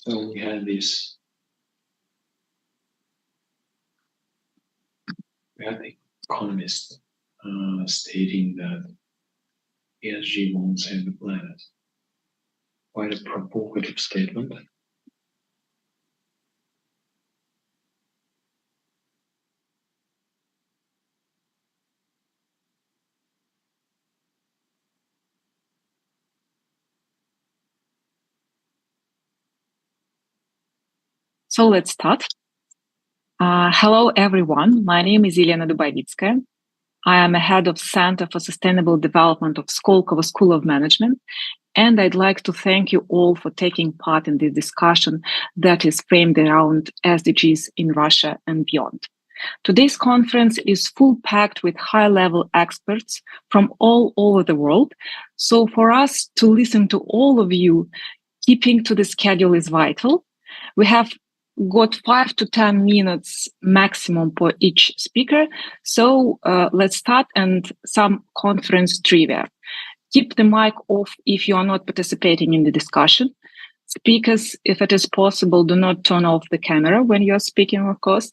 So we had the economist stating that ESG won't save the planet. Quite a provocative statement. So let's start. Hello, everyone. My name is Elena Dubovitskaya. I am a head of Center for Sustainable Development of Skolkovo School of Management, and I'd like to thank you all for taking part in this discussion that is framed around SDGs in Russia and beyond. Today's conference is full packed with high-level experts from all over the world. So for us to listen to all of you, keeping to the schedule is vital. We have got 5 to 10 minutes maximum for each speaker. So let's start, and some conference trivia. Keep the mic off if you are not participating in the discussion. Speakers, if it is possible, do not turn off the camera when you are speaking, of course.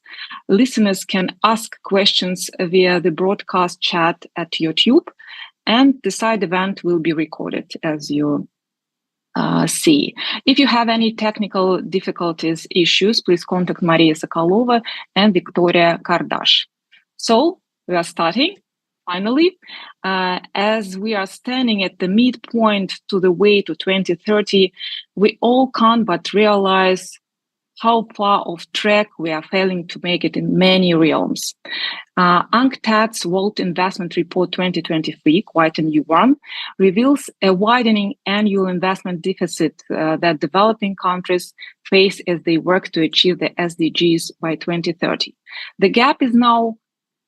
Listeners can ask questions via the broadcast chat at YouTube, and the side event will be recorded as you see. If you have any technical difficulties, issues, please contact Maria Sokolova and Victoria Kardash. So we are starting. Finally, as we are standing at the midpoint to the way to 2030, we all can't but realize how far off track we are failing to make it in many realms. UNCTAD's World Investment Report 2023, quite a new one, reveals a widening annual investment deficit that developing countries face as they work to achieve the SDGs by 2030. The gap is now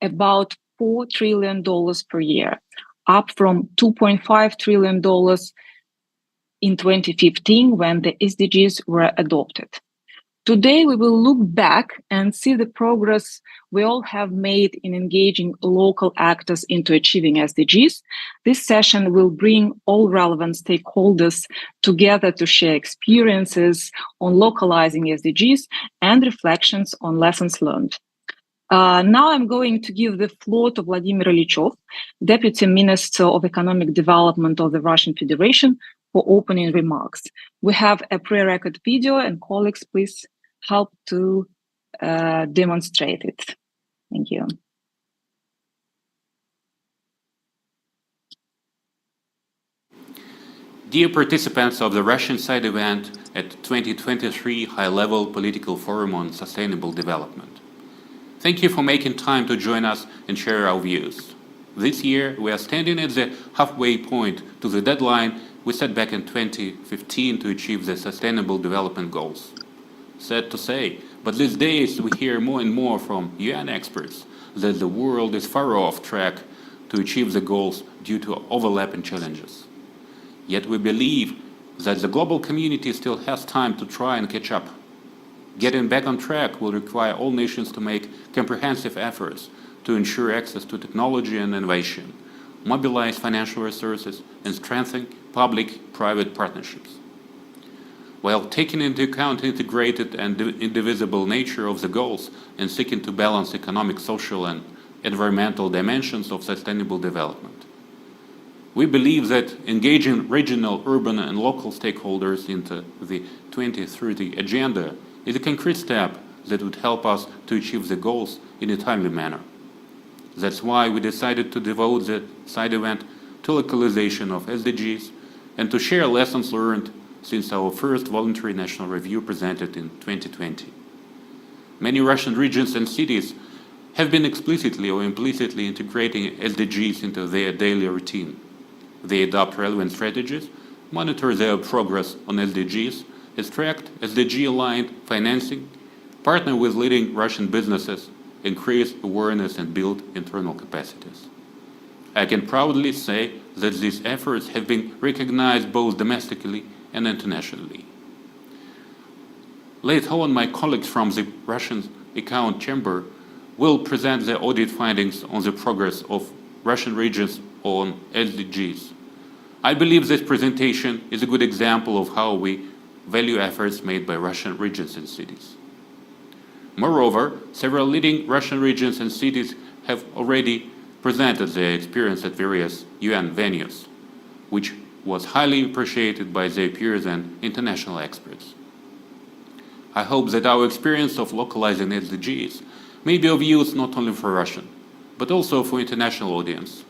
about $4 trillion per year, up from $2.5 trillion in 2015 when the SDGs were adopted. Today, we will look back and see the progress we all have made in engaging local actors into achieving SDGs. This session will bring all relevant stakeholders together to share experiences on localizing SDGs and reflections on lessons learned. Now I'm going to give the floor to Vladimir Ilyachov, Deputy Minister of Economic Development of the Russian Federation, for opening remarks. We have a pre-record video, and colleagues, please help to demonstrate it. Thank you. Dear participants of the Russian side event at 2023 High-Level Political Forum on Sustainable Development. Thank you for making time to join us and share our views. This year, we are standing at the halfway point to the deadline we set back in 2015 to achieve the Sustainable Development Goals. Sad to say, but these days we hear more and more from UN experts that the world is far off track to achieve the goals due to overlapping challenges. Yet we believe that the global community still has time to try and catch up. Getting back on track will require all nations to make comprehensive efforts to ensure access to technology and innovation, mobilize financial resources, and strengthen public-private partnerships. While taking into account integrated and indivisible nature of the goals and seeking to balance economic, social, and environmental dimensions of sustainable development. We believe that engaging regional, urban, and local stakeholders into the 2030 agenda is a concrete step that would help us to achieve the goals in a timely manner. That's why we decided to devote the side event to localization of SDGs and to share lessons learned since our first voluntary national review presented in 2020. Many Russian regions and cities have been explicitly or implicitly integrating SDGs into their daily routine. They adopt relevant strategies, monitor their progress on SDGs, extract SDG-aligned financing, partner with leading Russian businesses, increase awareness and build internal capacities. I can proudly say that these efforts have been recognized both domestically and internationally. Later on, my colleagues from the Russian Account Chamber will present the audit findings on the progress of Russian regions on SDGs. I believe this presentation is a good example of how we value efforts made by Russian regions and cities. Moreover, several leading Russian regions and cities have already presented their experience at various UN venues, which was highly appreciated by their peers and international experts. I hope that our experience of localizing SDGs may be of use not only for Russian, but also for international audience.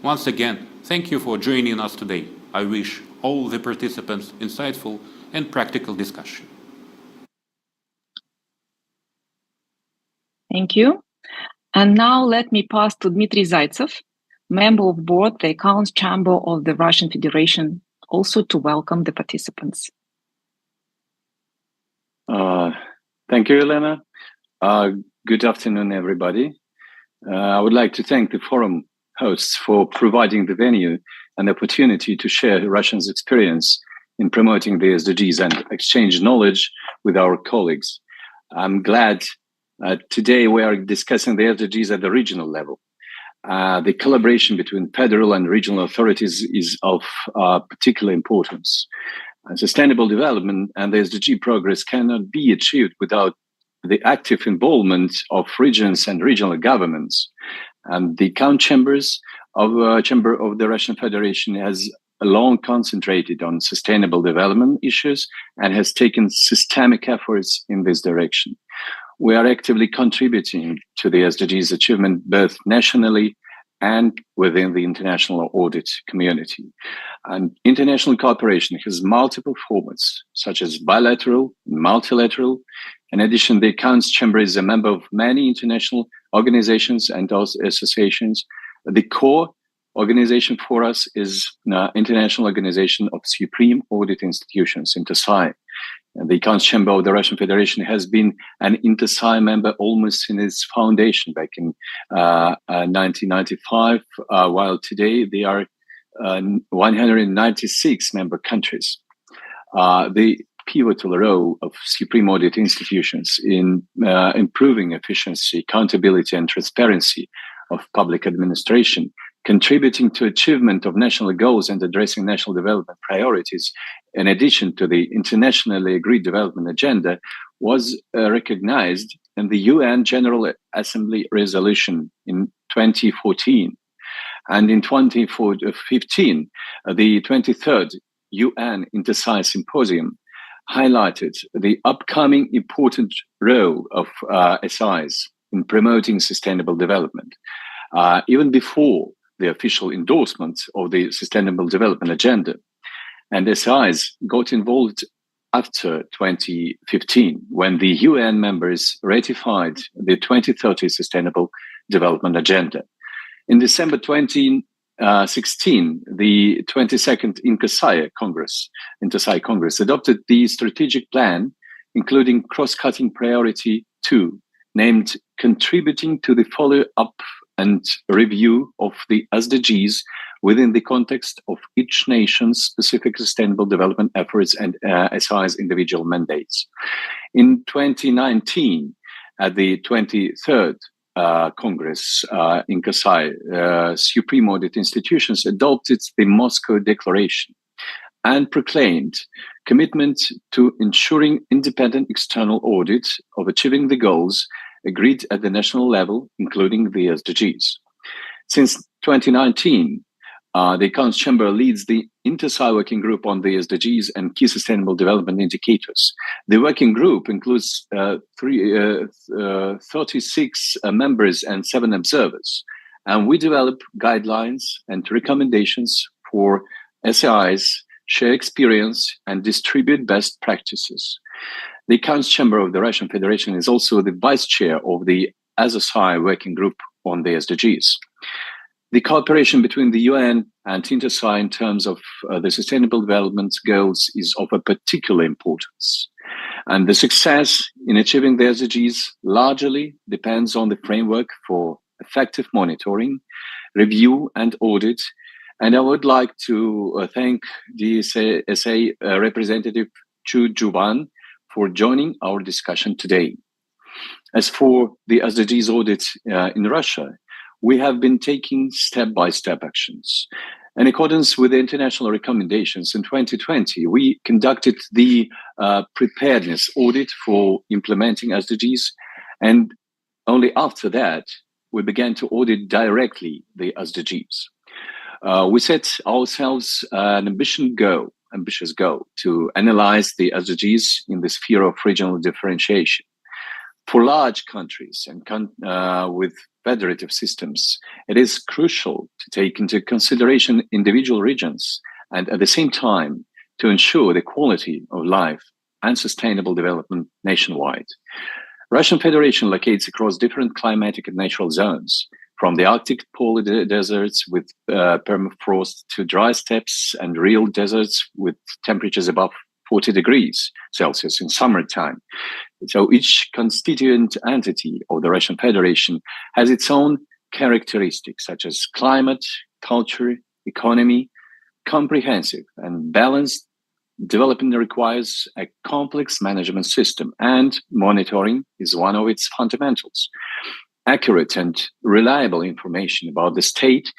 Once again, thank you for joining us today. I wish all the participants insightful and practical discussion. Thank you. And now let me pass to Dmitry Zaitsev, member of board, the Accounts Chamber of the Russian Federation, also to welcome the participants. Thank you, Elena. Good afternoon, everybody. I would like to thank the forum hosts for providing the venue and the opportunity to share Russia's experience in promoting the SDGs and exchange knowledge with our colleagues. I'm glad today we are discussing the SDGs at the regional level. The collaboration between federal and regional authorities is of particular importance. Sustainable development and the SDG progress cannot be achieved without the active involvement of regions and regional governments. And the Count Chambers of Chamber of the Russian Federation has long concentrated on sustainable development issues and has taken systemic efforts in this direction. We are actively contributing to the SDGs achievement both nationally and within the international audit community. And international cooperation has multiple formats, such as bilateral, multilateral. In addition, the Accounts Chamber is a member of many international organizations and also associations. The core organization for us is International Organization of Supreme Audit Institutions, INTERSAI. And the Accounts Chamber of the Russian Federation has been an INTERSAI member almost since its foundation back in 1995, while today there are 196 member countries. The pivotal role of Supreme Audit Institutions in improving efficiency, accountability, and transparency of public administration, contributing to achievement of national goals and addressing national development priorities, in addition to the internationally agreed development agenda, was recognized in the UN General Assembly resolution in 2014. And in 2015, the 23rd UN INTERSAI Symposium highlighted the upcoming important role of SIs in promoting sustainable development. Even before the official endorsement of the Sustainable Development Agenda. And SIs got involved after 2015, when the UN members ratified the 2030 Sustainable Development Agenda. In December 2016, the 22nd INTERSAI Congress adopted the strategic plan, including cross-cutting priority 2, named Contributing to the Follow-up and Review of the SDGs within the context of each nation's specific sustainable development efforts and SI's individual mandates. In 2019, at the 23rd Congress, INTERSAI, Supreme Audit Institutions adopted the Moscow Declaration and proclaimed commitment to ensuring independent external audit of achieving the goals agreed at the national level, including the SDGs. Since 2019, the Accounts Chamber leads the INTERSAI Working Group on the SDGs and Key Sustainable Development Indicators. The working group includes 36 members and 7 observers, and we develop guidelines and recommendations for SIs, share experience, and distribute best practices. The Accounts Chamber of the Russian Federation is also the vice chair of the SSI Working Group on the SDGs. The cooperation between the UN and INTERSAI in terms of the Sustainable Development Goals is of a particular importance. And the success in achieving the SDGs largely depends on the framework for effective monitoring, review, and audit. And I would like to thank the SA representative Chu Juban for joining our discussion today. As for the SDGs audit in Russia, we have been taking step-by-step actions. In accordance with the international recommendations, in 2020, we conducted the preparedness audit for implementing SDGs, and only after that, we began to audit directly the SDGs. We set ourselves an ambitious goal to analyze the SDGs in the sphere of regional differentiation. For large countries and with federative systems, it is crucial to take into consideration individual regions and at the same time to ensure the quality of life and sustainable development nationwide. Russian Federation locates across different climatic and natural zones, from the Arctic polar deserts with permafrost to dry steppes and real deserts with temperatures above 40 degrees Celsius in summertime. So each constituent entity of the Russian Federation has its own characteristics, such as climate, culture, economy. Comprehensive and balanced development requires a complex management system, and monitoring is one of its fundamentals. Accurate and reliable information about the state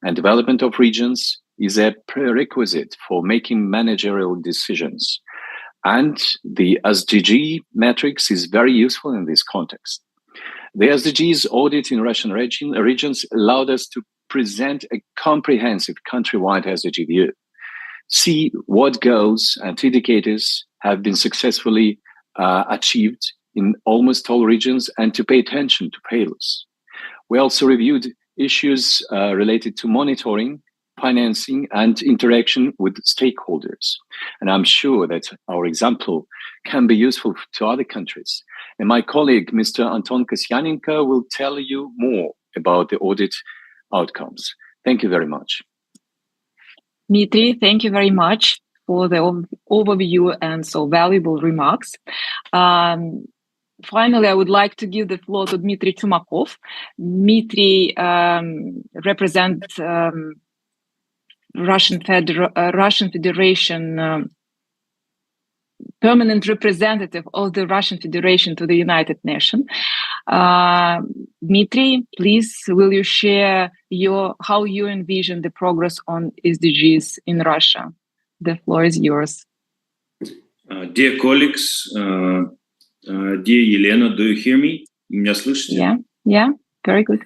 and development of regions is a prerequisite for making managerial decisions. And the SDG matrix is very useful in this context. The SDGs audit in Russian regions allowed us to present a comprehensive countrywide SDG view, see what goals and indicators have been successfully achieved in almost all regions, and to pay attention to failures. We also reviewed issues related to monitoring, financing, and interaction with stakeholders. And I'm sure that our example can be useful to other countries. And my colleague, Mr. Anton Kasyanenko, will tell you more about the audit outcomes. Thank you very much. Dmitry, thank you very much for the overview and so valuable remarks. Finally, I would like to give the floor to Dmitry Chumakov. Dmitry represents Russian Federation permanent representative of the Russian Federation to the United Nations. Dmitry, please, will you share how you envision the progress on SDGs in Russia? The floor is yours. Dear colleagues, dear Елена, do you hear me? Меня слышите? Yeah, very good.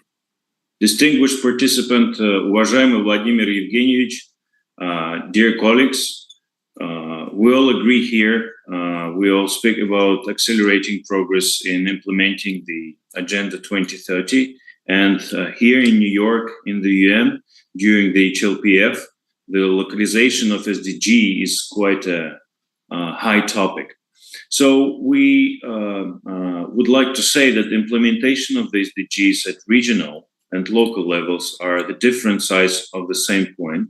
Distinguished participant, уважаемый Vladimir Evgenievich, dear colleagues, we all agree here, we all speak about accelerating progress in implementing the Agenda 2030. And here in New York, in the UN, during the HLPF, the localization of SDG is quite a high topic. So we would like to say that the implementation of the SDGs at regional and local levels are the different sides of the same coin.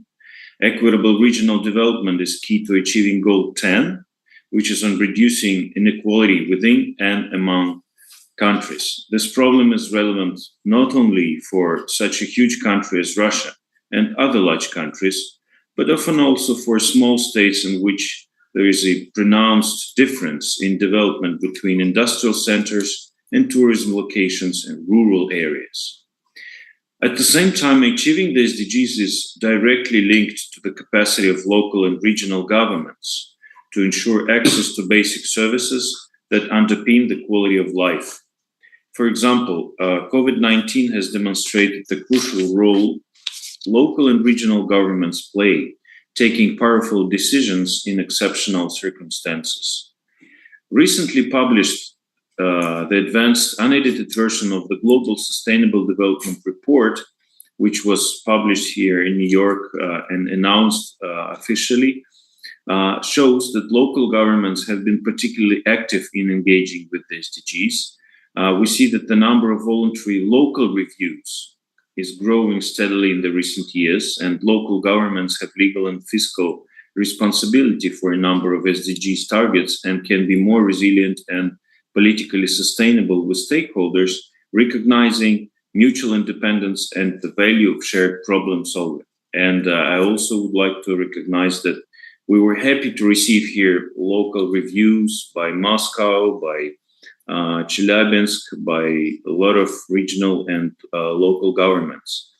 Equitable regional development is key to achieving Goal 10, which is on reducing inequality within and among countries. This problem is relevant not only for such a huge country as Russia and other large countries, but often also for small states in which there is a pronounced difference in development between industrial centers and tourism locations and rural areas. At the same time, achieving the SDGs is directly linked to the capacity of local and regional governments to ensure access to basic services that underpin the quality of life. For example, COVID-19 has demonstrated the crucial role local and regional governments play, taking powerful decisions in exceptional circumstances. Recently published, the advanced unedited version of the Global Sustainable Development Report, which was published here in New York and announced officially, shows that local governments have been particularly active in engaging with the SDGs. We see that the number of voluntary local reviews is growing steadily in the recent years, and local governments have legal and fiscal responsibility for a number of SDGs targets and can be more resilient and politically sustainable with stakeholders, recognizing mutual independence and the value of shared problem solving. And I also would like to recognize that we were happy to receive here local reviews by Moscow, by Chelyabinsk, by a lot of regional and local governments.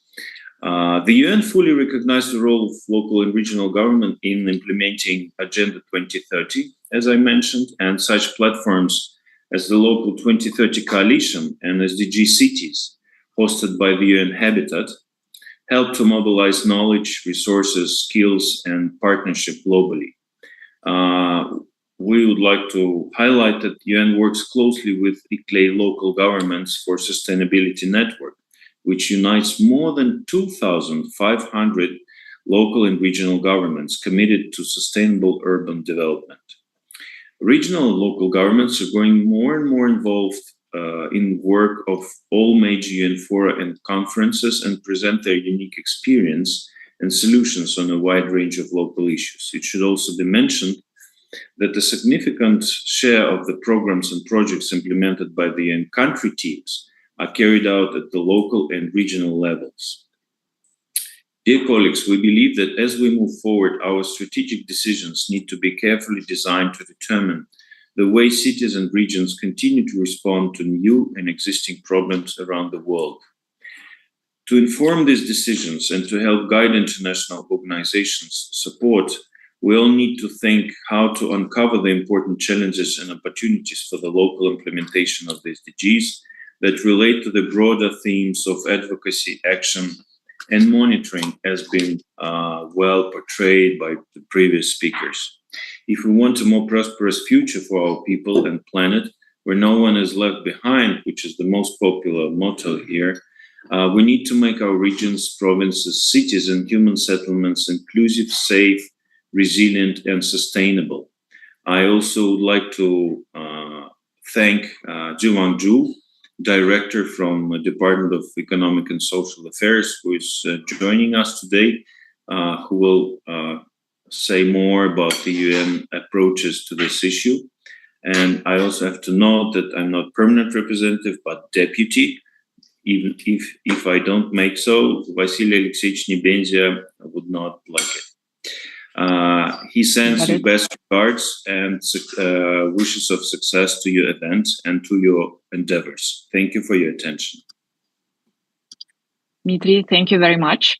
The UN fully recognized the role of local and regional government in implementing Agenda 2030, as I mentioned, and such platforms as the Local 2030 Coalition and SDG cities, hosted by the UN Habitat, help to mobilize knowledge, resources, skills, and partnership globally. We would like to highlight that UN works closely with ICLEI Local Governments for Sustainability Network, which unites more than 2,500 local and regional governments committed to sustainable urban development. Regional and local governments are growing more and more involved in work of all major UN fora and conferences and present their unique experience and solutions on a wide range of local issues. It should also be mentioned that a significant share of the programs and projects implemented by the UN country teams are carried out at the local and regional levels. Dear colleagues, we believe that as we move forward, our strategic decisions need to be carefully designed to determine the way cities and regions continue to respond to new and existing problems around the world. To inform these decisions and to help guide international organizations' support, we all need to think how to uncover the important challenges and opportunities for the local implementation of the SDGs that relate to the broader themes of advocacy, action, and monitoring, as been well portrayed by the previous speakers. If we want a more prosperous future for our people and planet, where no one is left behind, which is the most popular motto here, we need to make our regions, provinces, cities, and human settlements inclusive, safe, resilient, and sustainable. I also would like to thank Jiwang Zhu, Director from the Department of Economic and Social Affairs, who is joining us today, who will say more about the UN approaches to this issue. And I also have to note that I'm not permanent representative, but deputy. Even if I don't make so, Vasily Alexeyevich Nebenzia would not like it. He sends you best regards and wishes of success to your event and to your endeavors. Thank you for your attention. Dmitry, thank you very much.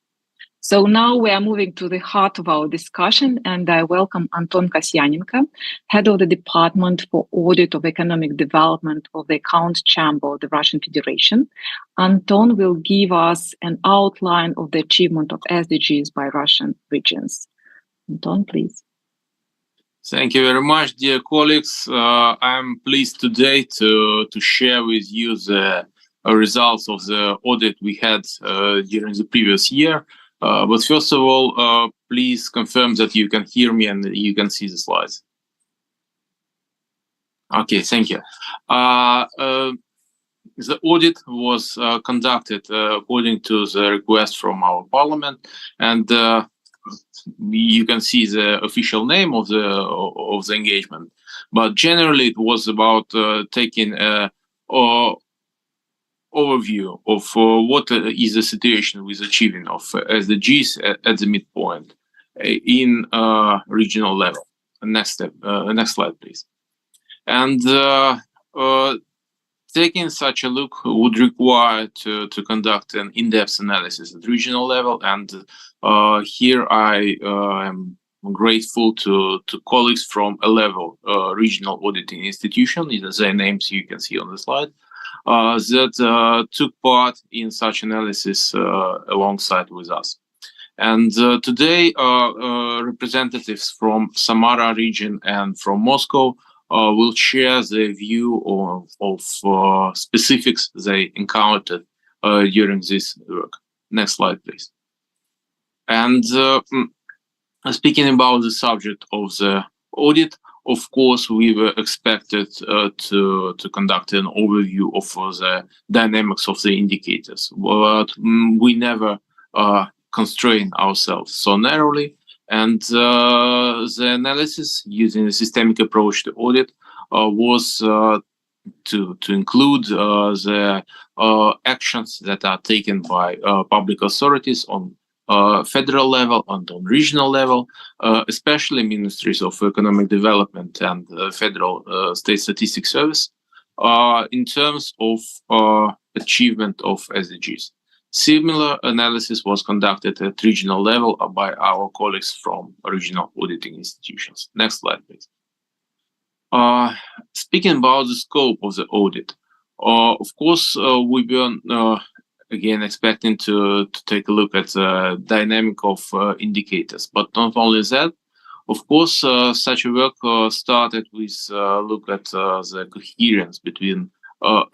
So now we are moving to the heart of our discussion, and I welcome Anton Kasyanenko, Head of the Department for Audit of Economic Development of the Accounts Chamber of the Russian Federation. Anton will give us an outline of the achievement of SDGs by Russian regions. Anton, please. Thank you very much, dear colleagues. I'm pleased today to share with you the results of the audit we had during the previous year. But first of all, please confirm that you can hear me and you can see the slides. Okay, thank you. The audit was conducted according to the request from our parliament, and you can see the official name of the engagement. But generally, it was about taking overview of what is the situation with achieving of SDGs at the midpoint in regional level. Next slide, please. And taking such a look would require to conduct an in-depth analysis at regional level. And here I am grateful to colleagues from a level regional auditing institution. Their names you can see on the slide. That took part in such analysis alongside with us. And today, representatives from Samara region and from Moscow will share their view of specifics they encountered during this work. Next slide, please. And speaking about the subject of the audit, of course, we were expected to conduct an overview of the dynamics of the indicators, but we never constrain ourselves so narrowly. And the analysis using a systemic approach to audit was to include the actions that are taken by public authorities on federal level and on regional level, especially ministries of economic development and federal state statistics service, in terms of achievement of SDGs. Similar analysis was conducted at regional level by our colleagues from regional auditing institutions. Next slide, please. Speaking about the scope of the audit, of course, we were again expecting to take a look at the dynamic of indicators, but not only that. Of course, such a work started with look at the coherence between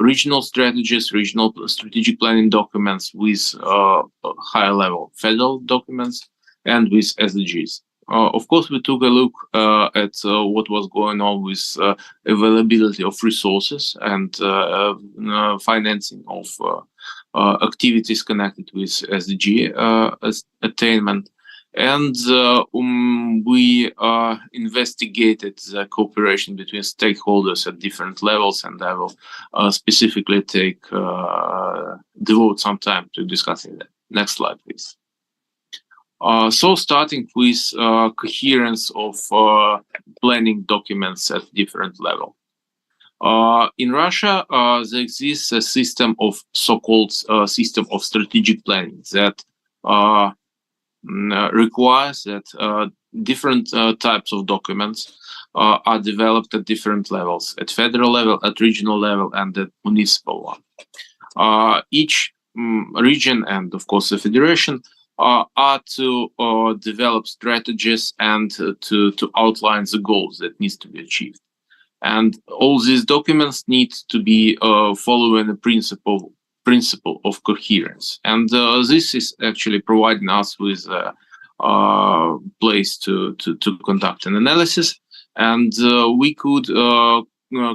regional strategies, regional strategic planning documents with higher level federal documents and with SDGs. Of course, we took a look at what was going on with availability of resources and financing of activities connected with SDG attainment. And we investigated the cooperation between stakeholders at different levels, and I will specifically devote some time to discussing that. Next slide, please. So starting with coherence of planning documents at different level. In Russia, there exists a system of so-called system of strategic planning that requires that different types of documents are developed at different levels, at federal level, at regional level, and at municipal one. Each region and, of course, the federation are to develop strategies and to outline the goals that needs to be achieved. And all these documents need to be following the principle of coherence, and this is actually providing us with a place to conduct an analysis, and we could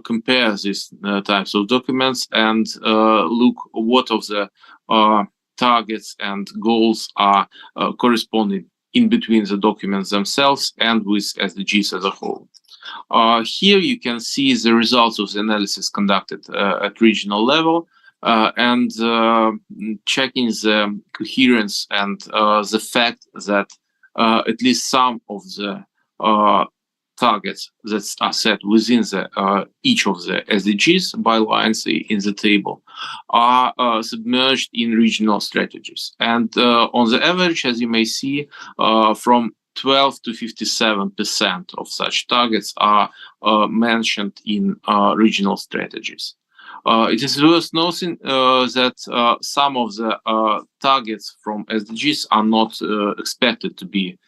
compare these types of documents and look what of the targets and goals are corresponding in between the documents themselves and with SDGs as a whole. Here you can see the results of the analysis conducted at regional level. And checking the coherence and the fact that at least some of the targets that are set within the each of the SDGs by lines in the table are submerged in regional strategies. And on the average, as you may see, from 12 to 57% of such targets are mentioned in regional strategies. It is worth noting that some of the targets from SDGs are not expected to be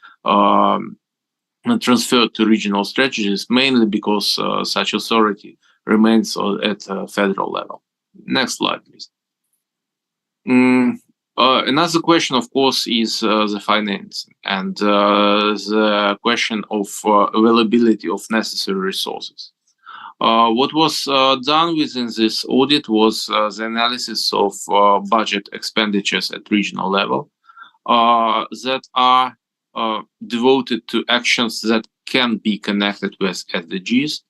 transferred to regional strategies, mainly because such authority remains at federal level. Next slide, please. Another question, of course, is the financing and the question of availability of necessary resources. What was done within this audit was the analysis of budget expenditures at regional level that are devoted to actions that can be connected with SDGs.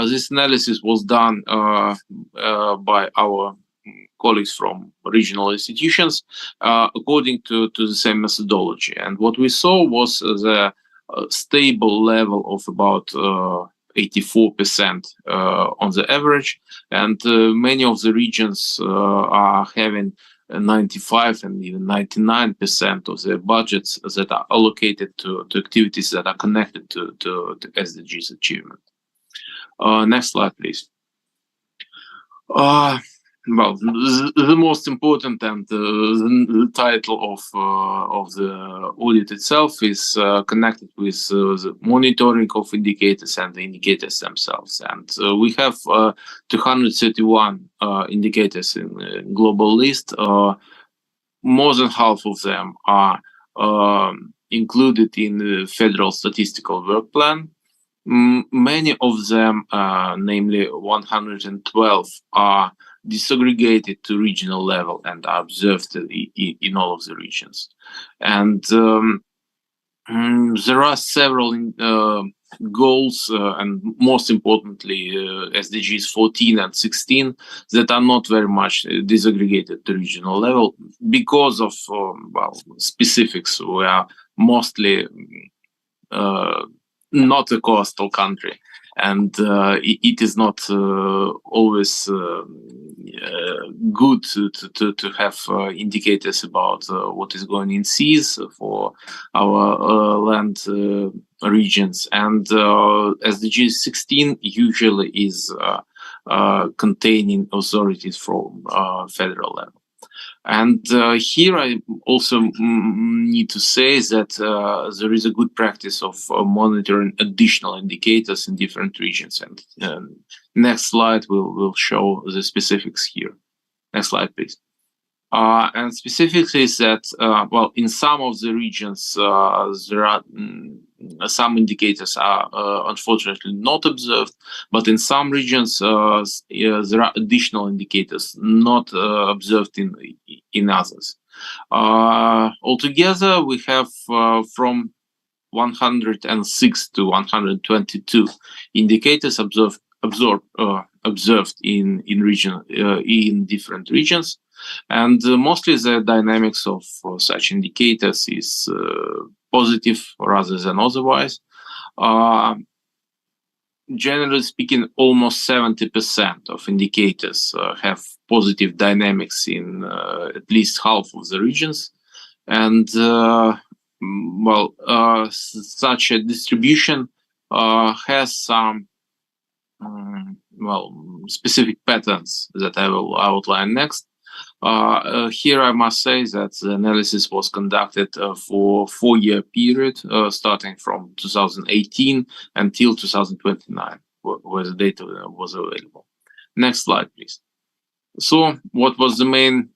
This analysis was done by our colleagues from regional institutions according to the same methodology. And what we saw was the stable level of about 84% on the average, and many of the regions are having 95 and even 99% of their budgets that are allocated to activities that are connected to SDGs achievement. Next slide, please. Well, the most important and the title of the audit itself is connected with the monitoring of indicators and the indicators themselves. And we have 231 indicators in global list. More than half of them are included in the Federal Statistical Work Plan. Many of them, namely 112, are disaggregated to regional level and are observed in all of the regions. And there are several goals, and most importantly, SDGs 14 and 16, that are not very much disaggregated to regional level because of specifics. We are mostly not a coastal country, and it is not always good to have indicators about what is going in seas for our land regions. And SDG 16 usually is containing authorities from federal level. And here I also need to say that there is a good practice of monitoring additional indicators in different regions. And next slide will show the specifics here. Next slide, please. And specifically is that, well, in some of the regions, there are some indicators are unfortunately not observed, but in some regions, there are additional indicators not observed in others. Altogether, we have from 106 to 122 indicators observed in different regions. And mostly the dynamics of such indicators is positive rather than otherwise. Generally speaking, almost 70% of indicators have positive dynamics in at least half of the regions. And such a distribution has some specific patterns that I will outline next. Here I must say that the analysis was conducted for a 4-year period, starting from 2018 until 2029, where the data was available. Next slide, please. So what was the main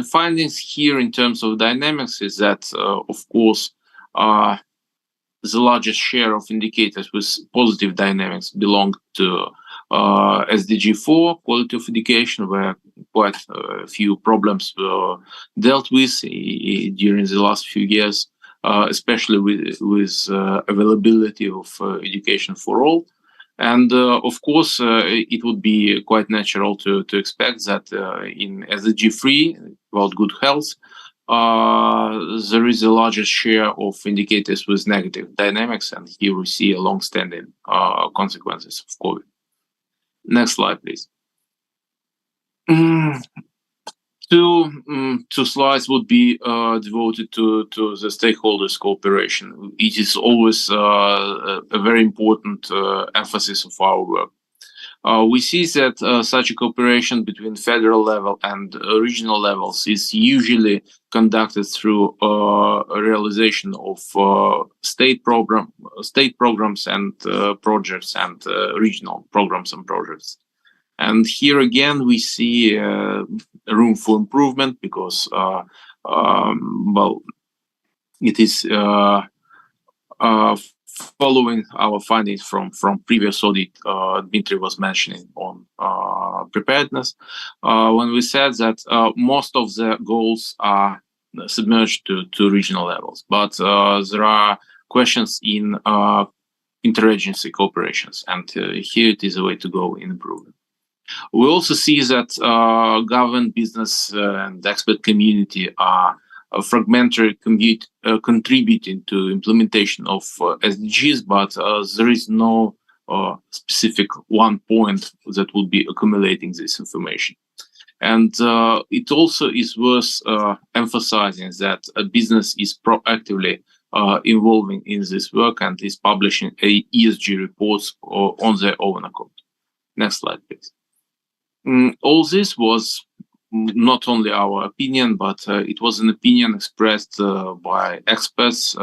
findings here in terms of dynamics is that, of course, the largest share of indicators with positive dynamics belong to SDG 4, quality of education, where quite a few problems were dealt with during the last few years, especially with availability of education for all. And of course, it would be quite natural to expect that in SDG 3, about good health, there is a largest share of indicators with negative dynamics, and here we see a long-standing consequences of COVID. Next slide, please. Two slides would be devoted to the stakeholders' cooperation. It is always a very important emphasis of our work. We see that such a cooperation between federal level and regional levels is usually conducted through a realization of state programs and projects and regional programs and projects. And here again, we see room for improvement because, it is following our findings from previous audit, Dmitry was mentioning on preparedness, when we said that most of the goals are submerged to regional levels, but there are questions in interagency cooperations, and here it is a way to go in improvement. We also see that government, business, and expert community are fragmentary contributing to implementation of SDGs, but there is no specific one point that would be accumulating this information. And it also is worth emphasizing that a business is proactively involving in this work and is publishing ESG reports on their own account. Next slide, please. All this was not only our opinion, but it was an opinion expressed by experts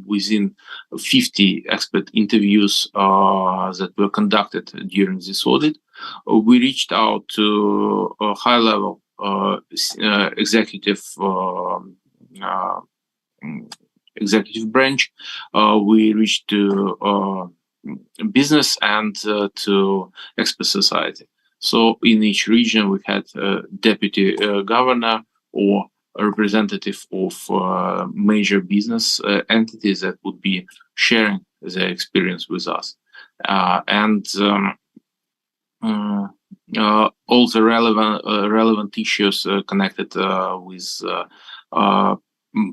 within 50 expert interviews that were conducted during this audit. We reached out to a high-level executive branch. We reached to business and to expert society. So in each region, we had a deputy governor or a representative of major business entities that would be sharing their experience with us. And all the relevant issues connected with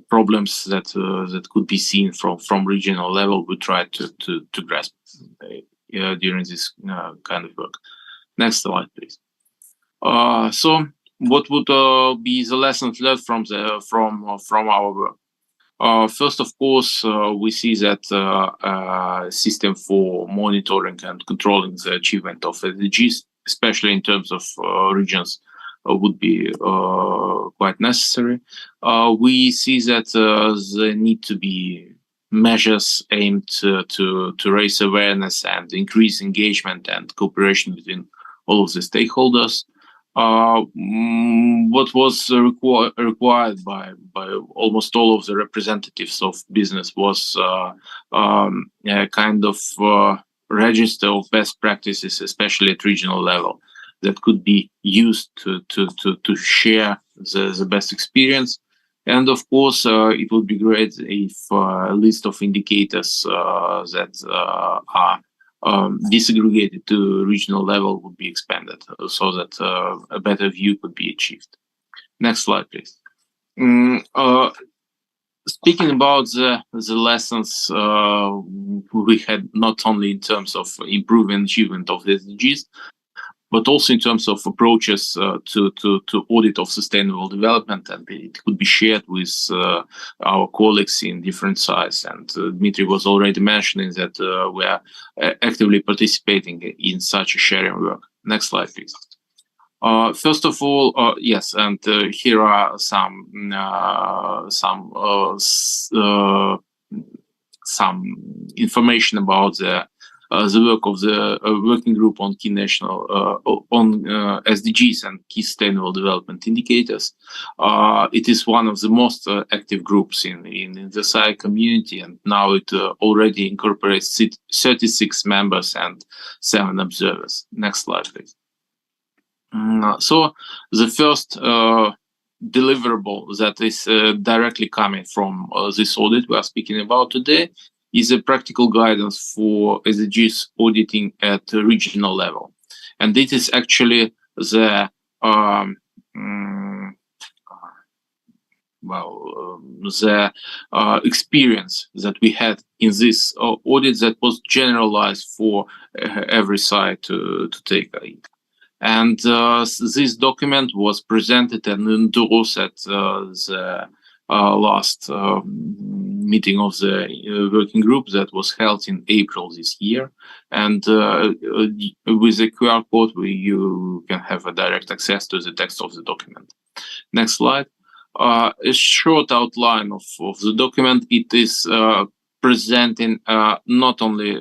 problems that could be seen from regional level, we try to grasp during this kind of work. Next slide, please. So, what would be the lessons learned from our work? First, of course, we see that system for monitoring and controlling the achievement of SDGs, especially in terms of regions, would be quite necessary. We see that there need to be measures aimed to raise awareness and increase engagement and cooperation between all of the stakeholders. What was required by almost all of the representatives of business was a kind of register of best practices, especially at regional level, that could be used to share the best experience. And of course, it would be great if a list of indicators that are disaggregated to regional level would be expanded so that a better view could be achieved. Next slide, please. Speaking about the lessons we had, not only in terms of improving achievement of the SDGs, but also in terms of approaches to audit of sustainable development, and it could be shared with our colleagues in different sites. And Dmitry was already mentioning that we are actively participating in such a sharing work. Next slide, please. First of all, yes, and here are some information about the work of the working group on key national SDGs and key sustainable development indicators. It is one of the most active groups in the SAI community, and now it already incorporates 36 members and 7 observers. Next slide, please. So the first deliverable that is directly coming from this audit we are speaking about today is a practical guidance for SDGs auditing at a regional level. And it is actually the experience that we had in this audit that was generalized for every site to take it. And this document was presented and endorsed at the last meeting of the working group that was held in April this year. And with the QR code, you can have a direct access to the text of the document. Next slide. A short outline of the document. It is presenting not only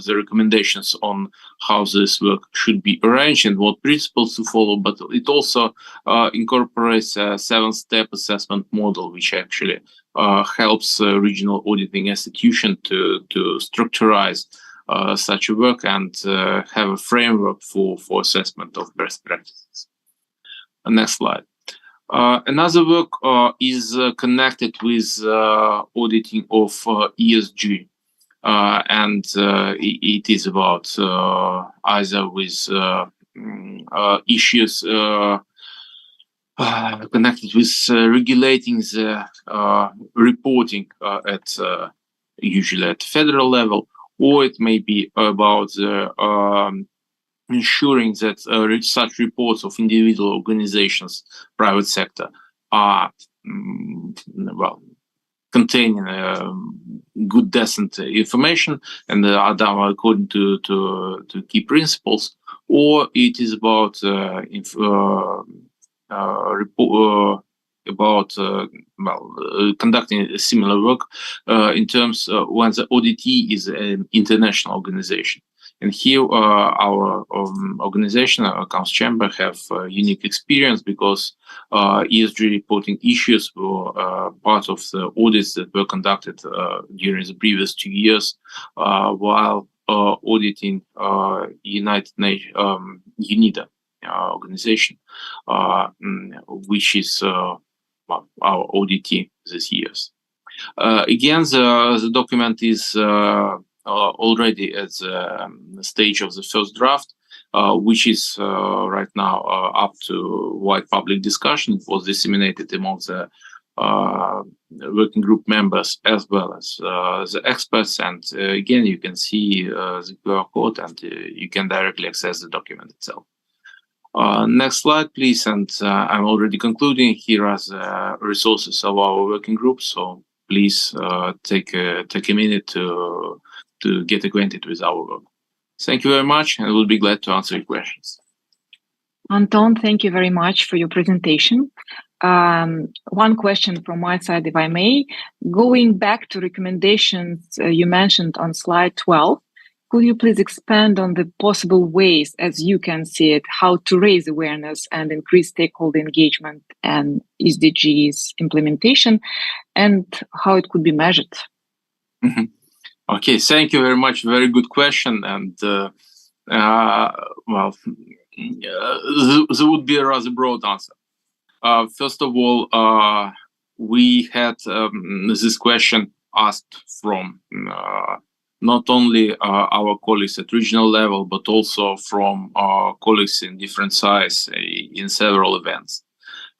the recommendations on how this work should be arranged and what principles to follow, but it also incorporates a 7-step assessment model, which actually helps regional auditing institution to structurize such a work and have a framework for assessment of best practices. Next slide. Another work is connected with auditing of ESG, and it is about either with issues connected with regulating the reporting at usually at federal level, or it may be about ensuring that such reports of individual organizations, private sector, are containing good, decent information and are done according to key principles, or it is about conducting a similar work in terms when the auditee is an international organization. And here, our organization, our Accounts Chamber, have unique experience because ESG reporting issues were part of the audits that were conducted during the previous 2 years, while auditing United Nations UNIDA organization, which is our auditee this year. Again, the document is already at the stage of the first draft, which is right now up to wide public discussion. It was disseminated among the working group members as well as the experts. And again, you can see the QR code, and you can directly access the document itself. Next slide, please. And I'm already concluding. Here are the resources of our working group. So please take a minute to get acquainted with our work. Thank you very much, and we'll be glad to answer your questions. Anton, thank you very much for your presentation. One question from my side, if I may. Going back to recommendations you mentioned on slide 12, could you please expand on the possible ways, as you can see it, how to raise awareness and increase stakeholder engagement and SDGs implementation, and how it could be measured? Mm-hmm. Okay, thank you very much. Very good question. And well, there would be a rather broad answer. First of all, we had this question asked from not only our colleagues at regional level, but also from colleagues in different size in several events.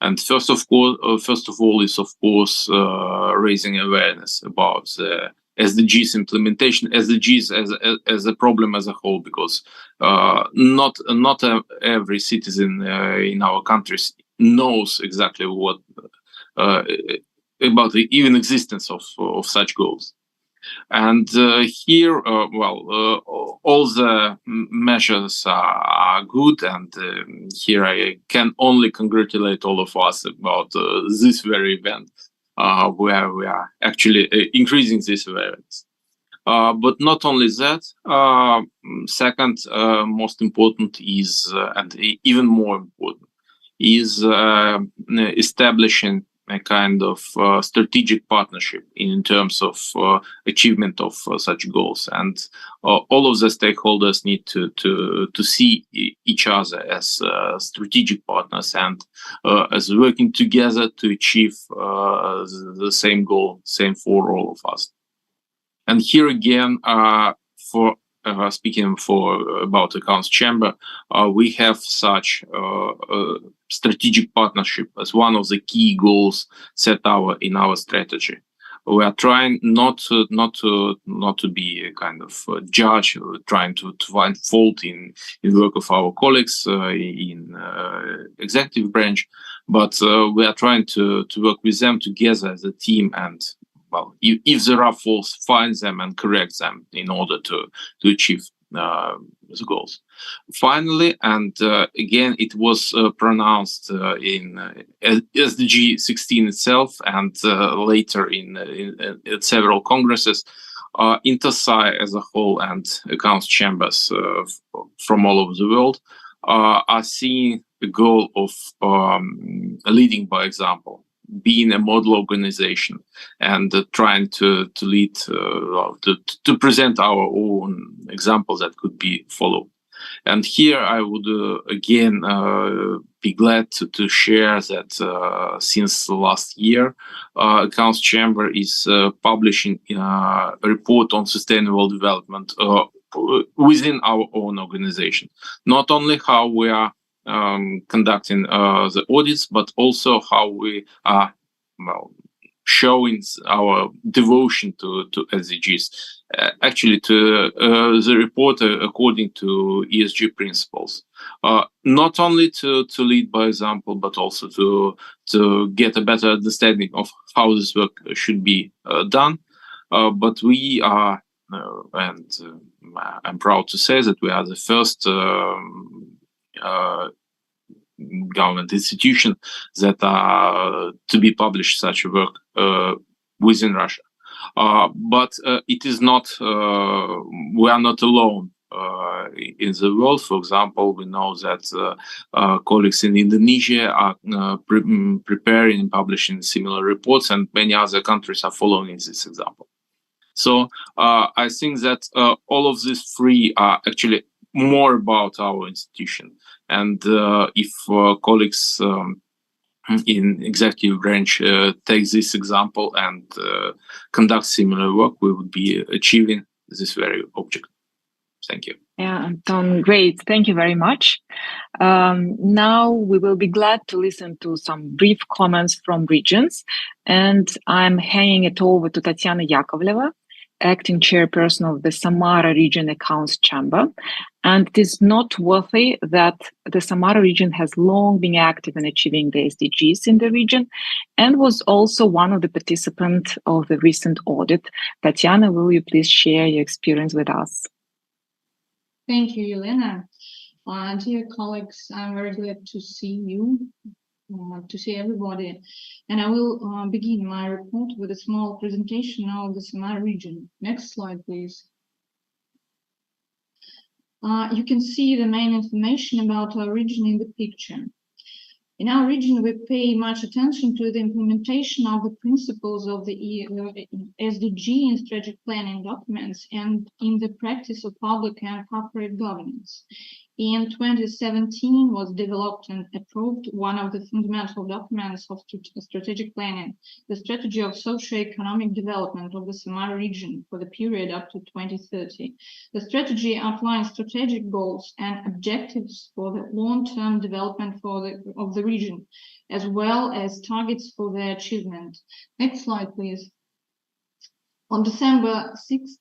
And first of all is of course raising awareness about the SDGs implementation, SDGs as a problem as a whole, because not every citizen in our countries knows exactly what about the even existence of such goals. And here, all the measures are good, and here I can only congratulate all of us about this very event, where we are actually increasing this awareness. But not only that, second most important is, and even more important, is establishing a kind of strategic partnership in terms of achievement of such goals. And all of the stakeholders need to see each other as strategic partners and as working together to achieve the same goal, same for all of us. And here again, for speaking about Accounts Chamber, we have such strategic partnership as one of the key goals set in our strategy. We are trying not to be a kind of judge, trying to find fault in work of our colleagues in executive branch, but we are trying to work with them together as a team, and well, if there are faults, find them and correct them in order to achieve the goals. Finally, and again, it was pronounced in SDG 16 itself, and later in several congresses, InterSci as a whole and accounts chambers from all over the world are seeing the goal of leading by example, being a model organization, and trying to lead, to present our own examples that could be followed. And here I would again be glad to share that since last year, Accounts Chamber is publishing a report on sustainable development within our own organization. Not only how we are conducting the audits, but also how we are showing our devotion to SDGs. Actually, to the report according to ESG principles, not only to lead by example, but also to get a better understanding of how this work should be done. But we are, and I'm proud to say that we are the first government institution that are to be published such a work within Russia. But it is not, we are not alone in the world. For example, we know that colleagues in Indonesia are preparing and publishing similar reports, and many other countries are following this example. So I think that all of these three are actually more about our institution. And if colleagues in executive branch take this example and conduct similar work, we would be achieving this very objective. Thank you. Yeah, Anton, great. Thank you very much. Now we will be glad to listen to some brief comments from regions, and I'm handing it over to Tatiana Yakovleva, acting chairperson of the Samara Region Accounts Chamber. And it is noteworthy that the Samara region has long been active in achieving the SDGs in the region and was also one of the participants of the recent audit. Tatiana, will you please share your experience with us? Thank you, Elena. Dear colleagues, I'm very glad to see you, to see everybody. And I will begin my report with a small presentation of the Samara region. Next slide, please. You can see the main information about our region in the picture. In our region, we pay much attention to the implementation of the principles of the SDG in strategic planning documents and in the practice of public and corporate governance. In 2017 was developed and approved one of the fundamental documents of strategic planning, the Strategy of Socio-Economic Development of the Samara region for the period up to 2030. The strategy outlines strategic goals and objectives for the long-term development of the region, as well as targets for their achievement. Next slide, please. On December 6th,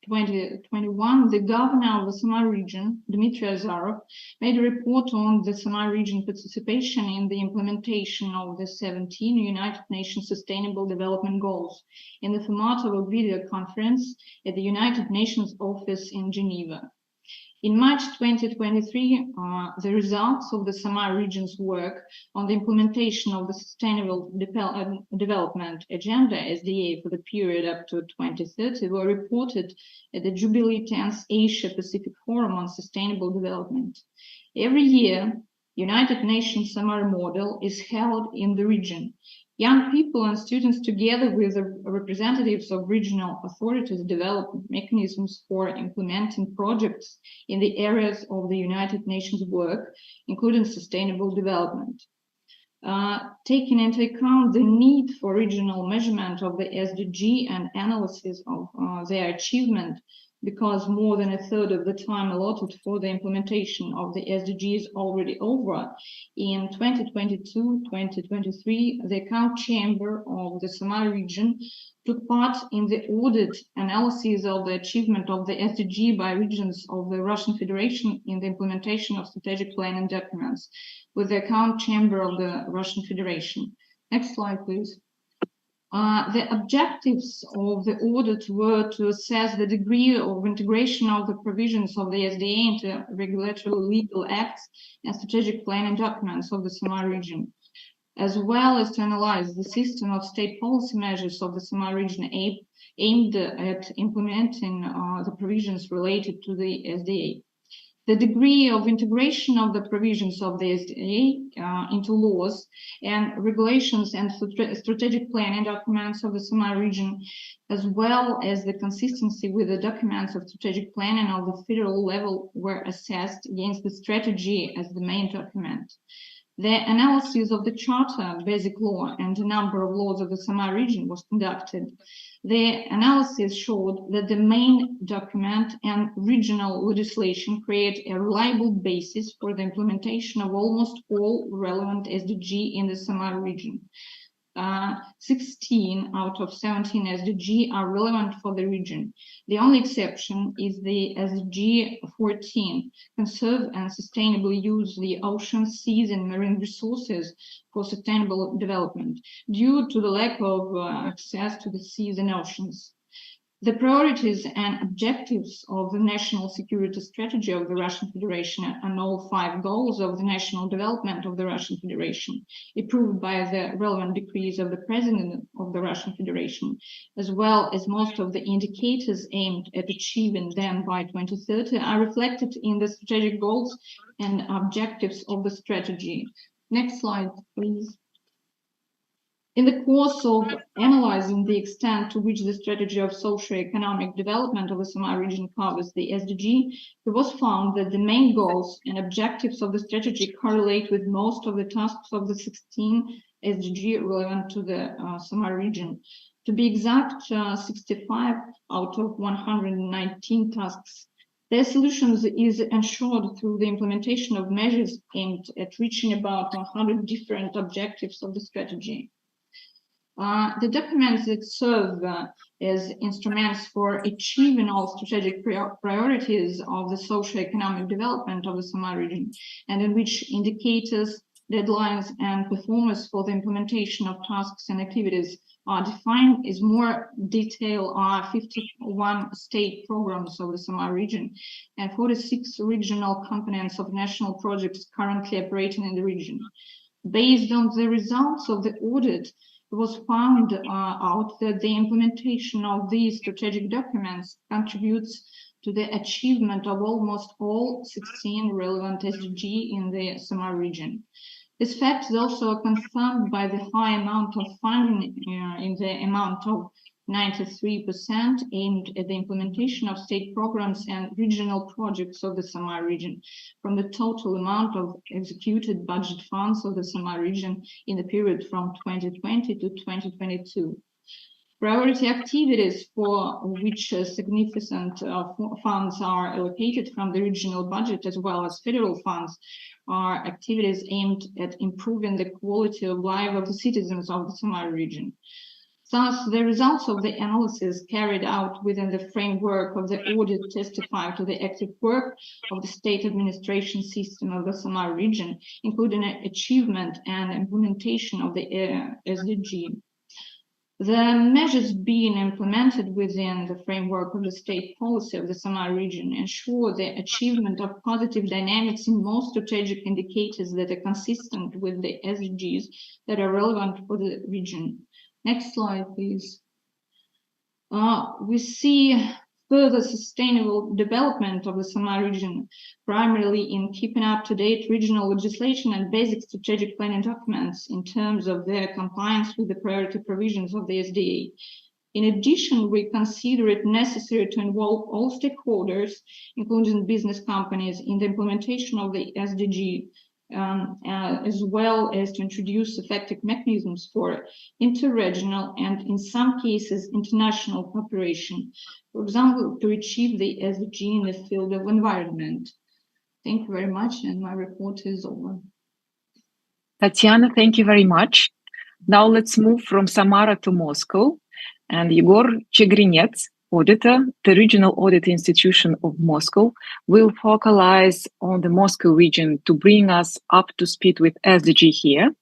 2021, the governor of the Samara region, Dmitry Azarov, made a report on the Samara region participation in the implementation of the 17 United Nations Sustainable Development Goals in the format of a video conference at the United Nations office in Geneva. In March 2023, the results of the Samara region's work on the implementation of the Sustainable Development Agenda, SDA, for the period up to 2030 were reported at the Jubilee 10th Asia-Pacific Forum on Sustainable Development. Every year, United Nations Samara model is held in the region. Young people and students, together with the representatives of regional authorities, develop mechanisms for implementing projects in the areas of the United Nations work, including sustainable development. Taking into account the need for regional measurement of the SDG and analysis of their achievement, because more than a third of the time allotted for the implementation of the SDG is already over, in 2022-2023, the Account Chamber of the Samara region took part in the audit analysis of the achievement of the SDG by regions of the Russian Federation in the implementation of strategic planning documents with the Account Chamber of the Russian Federation. Next slide, please. The objectives of the audit were to assess the degree of integration of the provisions of the SDA into regulatory legal acts and strategic planning documents of the Samara region, as well as to analyze the system of state policy measures of the Samara region aimed at implementing the provisions related to the SDA. The degree of integration of the provisions of the SDA into laws and regulations and strategic planning documents of the Samara region, as well as the consistency with the documents of strategic planning of the federal level, were assessed against the strategy as the main document. The analysis of the Charter, Basic Law, and a number of laws of the Samara region was conducted. The analysis showed that the main document and regional legislation create a reliable basis for the implementation of almost all relevant SDG in the Samara region. 16 out of 17 SDG are relevant for the region. The only exception is the SDG 14, conserve and sustainably use the oceans, seas, and marine resources for sustainable development, due to the lack of access to the seas and oceans. The priorities and objectives of the national security strategy of the Russian Federation and all 5 goals of the national development of the Russian Federation, approved by the relevant decrees of the President of the Russian Federation, as well as most of the indicators aimed at achieving them by 2030, are reflected in the strategic goals and objectives of the strategy. Next slide, please. In the course of analyzing the extent to which the strategy of socio-economic development of the Samara region covers the SDG, it was found that the main goals and objectives of the strategy correlate with most of the tasks of the 16 SDG relevant to the Samara region. To be exact, 65 out of 119 tasks Their solutions is ensured through the implementation of measures aimed at reaching about 100 different objectives of the strategy. The documents that serve as instruments for achieving all strategic priorities of the socio-economic development of the Samar region, and in which indicators, deadlines, and performance for the implementation of tasks and activities are defined is more detail are 51 state programs of the Samar region and 46 regional components of national projects currently operating in the region. Based on the results of the audit, it was found out that the implementation of these strategic documents contributes to the achievement of almost all 16 relevant SDG in the Samar region. This fact is also confirmed by the high amount of funding in the amount of 93% aimed at the implementation of state programs and regional projects of the Samar region from the total amount of executed budget funds of the Samar region in the period from 2020 to 2022. Priority activities for which significant funds are allocated from the regional budget as well as federal funds are activities aimed at improving the quality of life of the citizens of the Samar region. Thus, the results of the analysis carried out within the framework of the audit testify to the active work of the state administration system of the Samar region, including achievement and implementation of the SDG. The measures being implemented within the framework of the state policy of the Samar region ensure the achievement of positive dynamics in most strategic indicators that are consistent with the SDGs that are relevant for the region. Next slide, please. We see further sustainable development of the Samar region, primarily in keeping up to date regional legislation and basic strategic planning documents in terms of their compliance with the priority provisions of the SDA. In addition, we consider it necessary to involve all stakeholders, including business companies, in the implementation of the SDG, as well as to introduce effective mechanisms for interregional and, in some cases, international cooperation, for example, to achieve the SDG in the field of environment. Thank you very much, and my report is over. Tatiana, thank you very much. Now let's move from Samara to Moscow, and Igor Chegrinets, auditor, the Regional Audit Institution of Moscow, will focalize on the Moscow region to bring us up to speed with SDG here.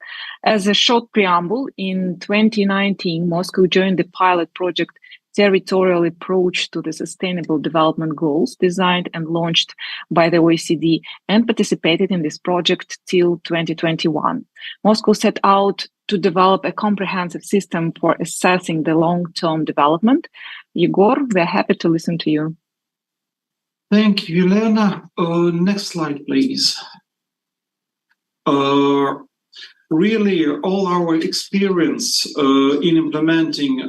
As a short preamble, in 2019, Moscow joined the pilot project Territorial Approach to the Sustainable Development Goals, designed and launched by the OECD, and participated in this project till 2021. Moscow set out to develop a comprehensive system for assessing the long-term development. Igor, we're happy to listen to you. Thank you, Elena. Next slide, please. Really, all our experience in implementing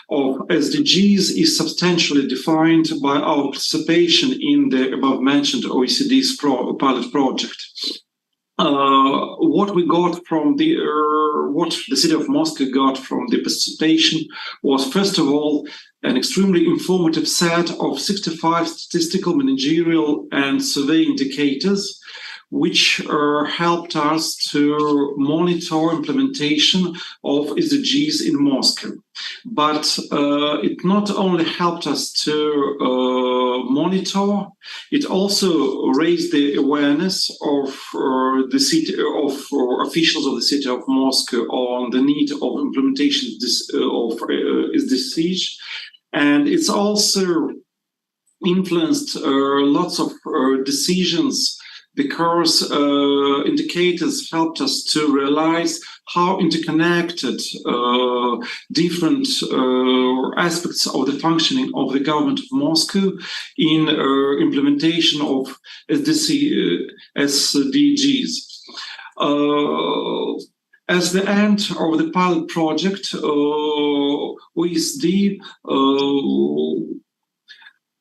of SDGs is substantially defined by our participation in the above-mentioned OECD's pilot project. What we got from what the city of Moscow got from the participation was, first of all, an extremely informative set of 65 statistical, managerial, and survey indicators, which helped us to monitor implementation of SDGs in Moscow. But it not only helped us to monitor, it also raised the awareness of the city, of officials of the city of Moscow on the need of implementation of SDGs, and it's also influenced lots of decisions, because indicators helped us to realize how interconnected different aspects of the functioning of the government of Moscow in implementation of SDGs. As the end of the pilot project, OECD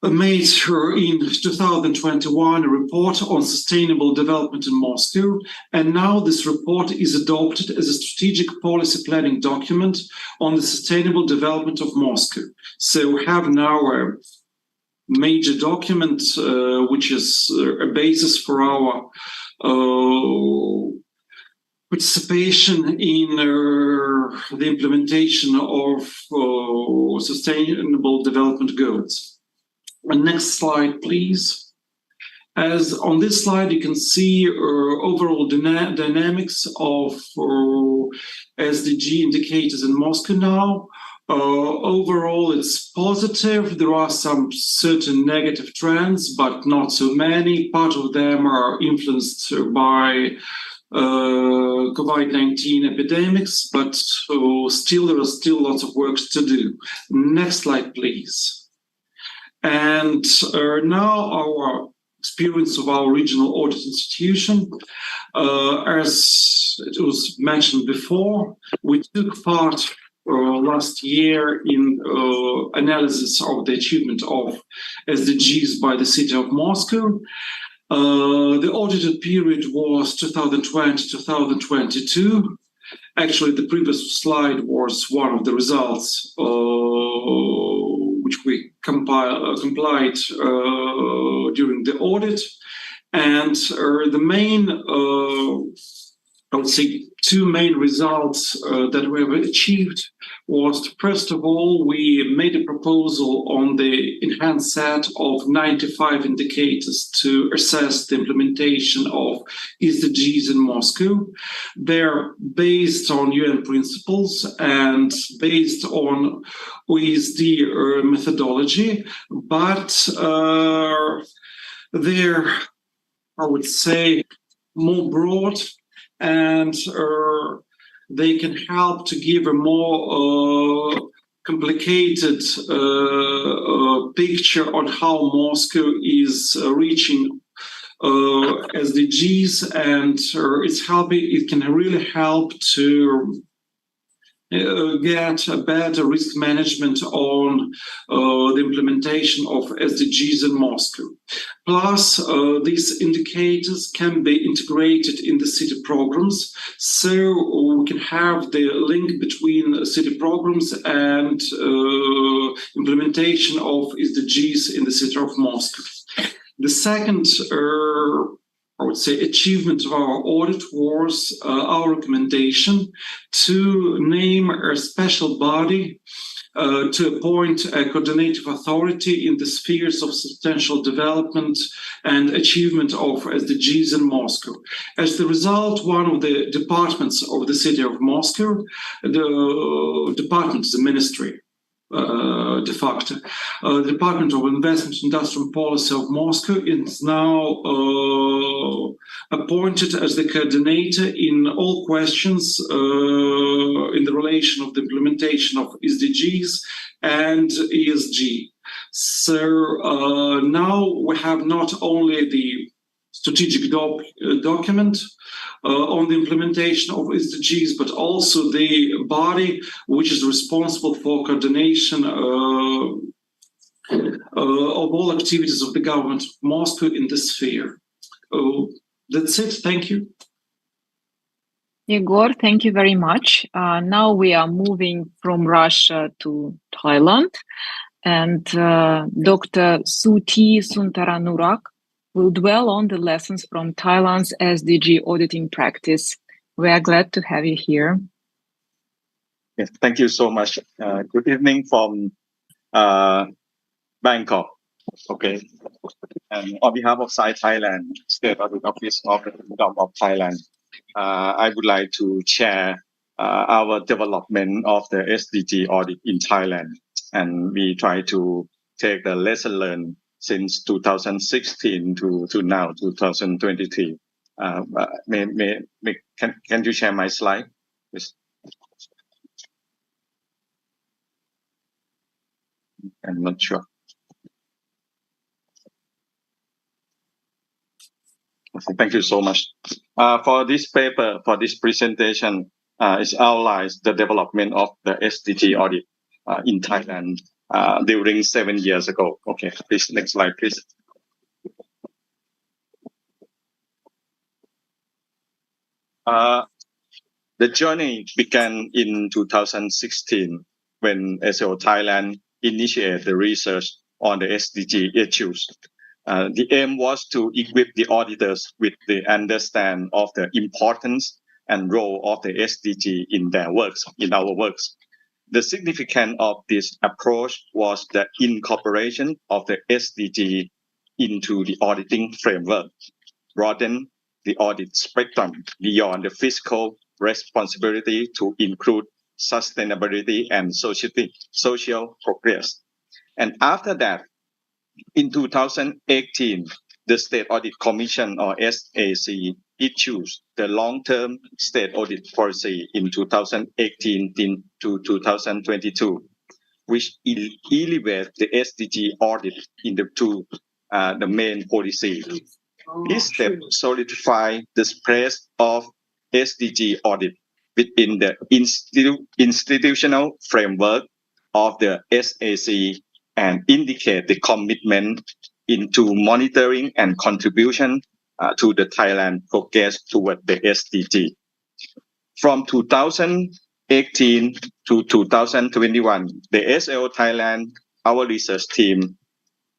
made in 2021 a report on sustainable development in Moscow, and now this report is adopted as a strategic policy planning document on the sustainable development of Moscow. So we have now major document, which is a basis for our participation in the implementation of sustainable development goals. Next slide, please. As on this slide, you can see overall dynamics of SDG indicators in Moscow now. Overall, it's positive. There are some certain negative trends, but not so many. Part of them are influenced by COVID-19 epidemics, but still there are still lots of work to do. Next slide, please. And now our experience of our regional audit institution. As it was mentioned before, we took part last year in analysis of the achievement of SDGs by the city of Moscow. The audited period was 2020-2022. Actually, the previous slide was one of the results which we complied during the audit. And the main, I would say, two main results that we have achieved was, first of all, we made a proposal on the enhanced set of 95 indicators to assess the implementation of SDGs in Moscow. They're based on UN principles and based on OECD methodology, but they're, I would say, more broad, and they can help to give a more complicated picture on how Moscow is reaching SDGs, and it can really help to get a better risk management on the implementation of SDGs in Moscow. Plus, these indicators can be integrated in the city programs, so we can have the link between city programs and implementation of SDGs in the city of Moscow. The second I would say, achievement of our audit was our recommendation to name a special body to appoint a coordinative authority in the spheres of substantial development and achievement of SDGs in Moscow. As the result, one of the departments of the city of Moscow, the department is the ministry, de facto. The Department of Investment and Industrial Policy of Moscow is now appointed as the coordinator in all questions in the relation of the implementation of SDGs and ESG. So now we have not only the strategic document on the implementation of SDGs, but also the body which is responsible for coordination of all activities of the government of Moscow in this sphere. That's it. Thank you. Igor, thank you very much. Now we are moving from Russia to Thailand, and Dr. Suti Suntaranurak will dwell on the lessons from Thailand's SDG auditing practice. We are glad to have you here. Yes, thank you so much. Good evening from Bangkok. Okay. And on behalf of SAI Thailand, State Audit Office of the Kingdom of Thailand, I would like to share our development of the SDG audit in Thailand. And we try to take the lesson learned since 2016 to now, 2023. Can you share my slide? Yes. I'm not sure. Okay, thank you so much. For this paper, for this presentation, it outlines the development of the SDG audit in Thailand during 7 years ago. Okay, please, next slide, please. The journey began in 2016 when SAO Thailand initiated the research on the SDG issues. The aim was to equip the auditors with the understanding of the importance and role of the SDG in their works, in our works. The significance of this approach was the incorporation of the SDG into the auditing framework, broaden the audit spectrum beyond the fiscal responsibility to include sustainability and social progress. And after that, in 2018, the State Audit Commission, or SAC, issues the long-term state audit policy in 2018 to 2022, which elevates the SDG audit into the main policy. This step solidifies the place of SDG audit within the institutional framework of the SAC and indicate the commitment into monitoring and contribution to the Thailand progress toward the SDG. From 2018 to 2021, the SAO Thailand, our research team,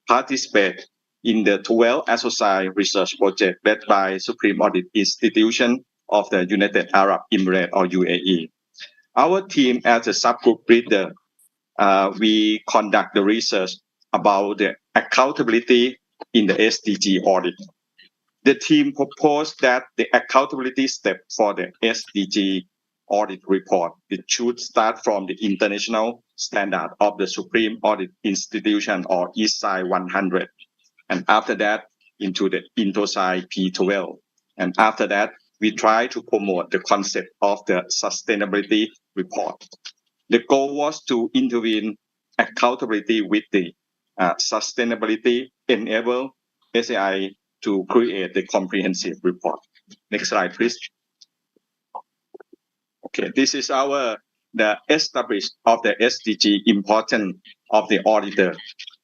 participated in the 12 associate research project led by Supreme Audit Institution of the United Arab Emirates, or UAE. Our team, as a subgroup leader, we conduct the research about the accountability in the SDG audit. The team proposed that the accountability step for the SDG audit report, it should start from the international standard of the Supreme Audit Institution, or ISAI 100. And after that, into the INTOSAI P12. And after that, we try to promote the concept of the sustainability report. The goal was to intervene accountability with the sustainability, enable SAI to create the comprehensive report. Next slide, please. Okay, this is the established of the SDG importance of the auditor.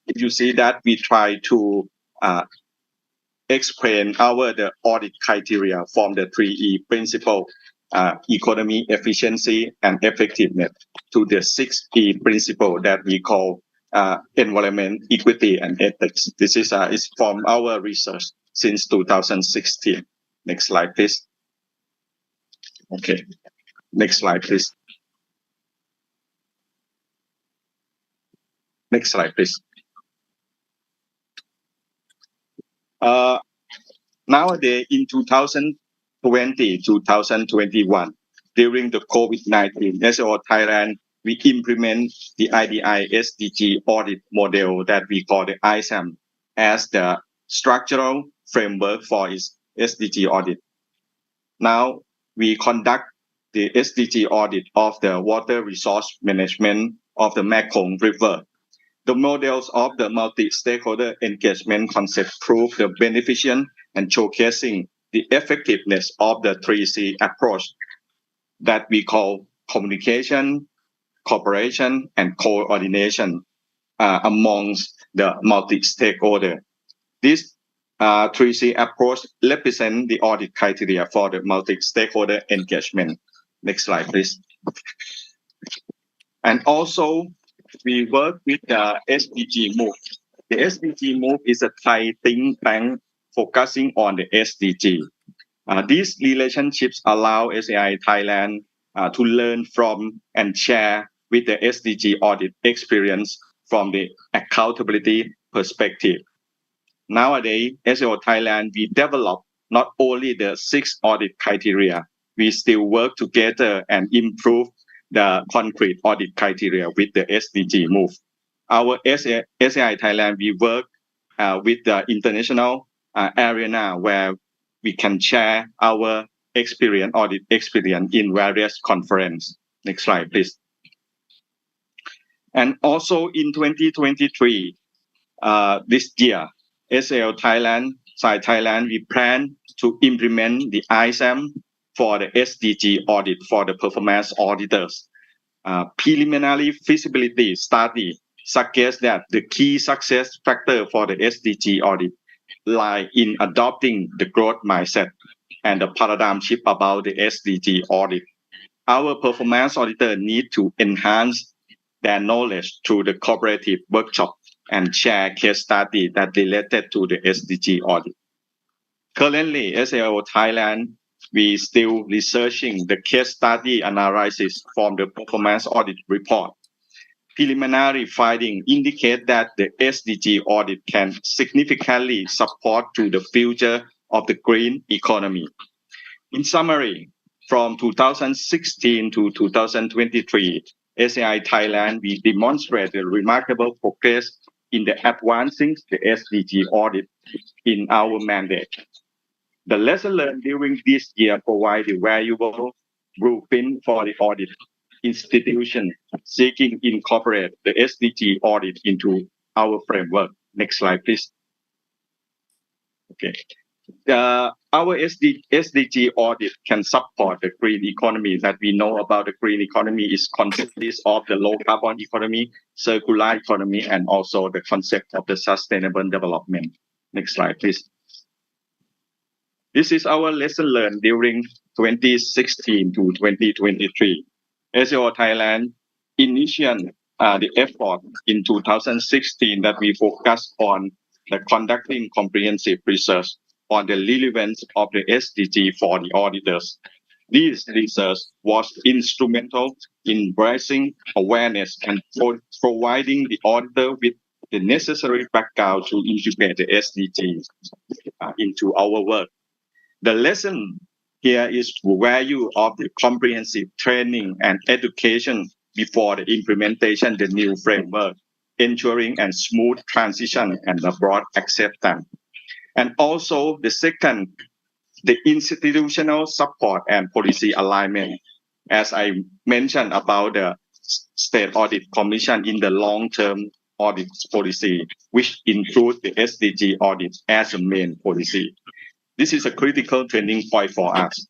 If you see that, we try to explain the audit criteria from the 3E principle, economy, efficiency, and effectiveness, to the 6E principle that we call environment, equity, and ethics. This is from our research since 2016. Next slide, please. Okay, next slide, please. Next slide, please. Nowadays, in 2020, 2021, during the COVID-19, SAO Thailand, we implement the IDI SDG audit model that we call the ISAM as the structural framework for its SDG audit. Now, we conduct the SDG audit of the water resource management of the Mekong River. The models of the multi-stakeholder engagement concept prove the beneficent and showcasing the effectiveness of the 3C approach that we call communication, cooperation, and coordination amongst the multi-stakeholder. This 3C approach represents the audit criteria for the multi-stakeholder engagement. Next slide, please. And also, we work with the SDG Move. The SDG Move is a Thai think tank focusing on the SDG. These relationships allow SAI Thailand to learn from and share with the SDG audit experience from the accountability perspective. Nowadays, SAO Thailand, we develop not only the 6 audit criteria, we still work together and improve the concrete audit criteria with the SDG Move. Our SAI Thailand, we work with the international arena where we can share our experience, audit experience in various conferences. Next slide, please. And also in 2023, this year, SAO Thailand, SAI Thailand, we plan to implement the ISAM for the SDG audit for the performance auditors. Preliminary feasibility study suggests that the key success factor for the SDG audit lie in adopting the growth mindset and the paradigm shift about the SDG audit. Our performance auditor need to enhance their knowledge through the cooperative workshop and share case study that related to the SDG audit. Currently, SAO Thailand, we still researching the case study analysis from the performance audit report. Preliminary findings indicate that the SDG audit can significantly support to the future of the green economy. In summary, from 2016 to 2023, SAI Thailand, we demonstrated remarkable progress in the advancing the SDG audit in our mandate. The lesson learned during this year provide a valuable blueprint for the audit institution seeking incorporate the SDG audit into our framework. Next slide, please. Okay. Our SDG audit can support the green economy that we know about. The green economy is consists of the low carbon economy, circular economy, and also the concept of the sustainable development. Next slide, please. This is our lesson learned during 2016 to 2023. SAO Thailand initiated the effort in 2016 that we focused on the conducting comprehensive research on the relevance of the SDG for the auditors. This research was instrumental in raising awareness and providing the auditor with the necessary background to integrate the SDGs into our work. The lesson here is the value of the comprehensive training and education before the implementation of the new framework, ensuring a smooth transition and a broad acceptance. And also the second, the institutional support and policy alignment. As I mentioned about the State Audit Commission in the long-term audit policy, which includes the SDG audit as a main policy. This is a critical training point for us.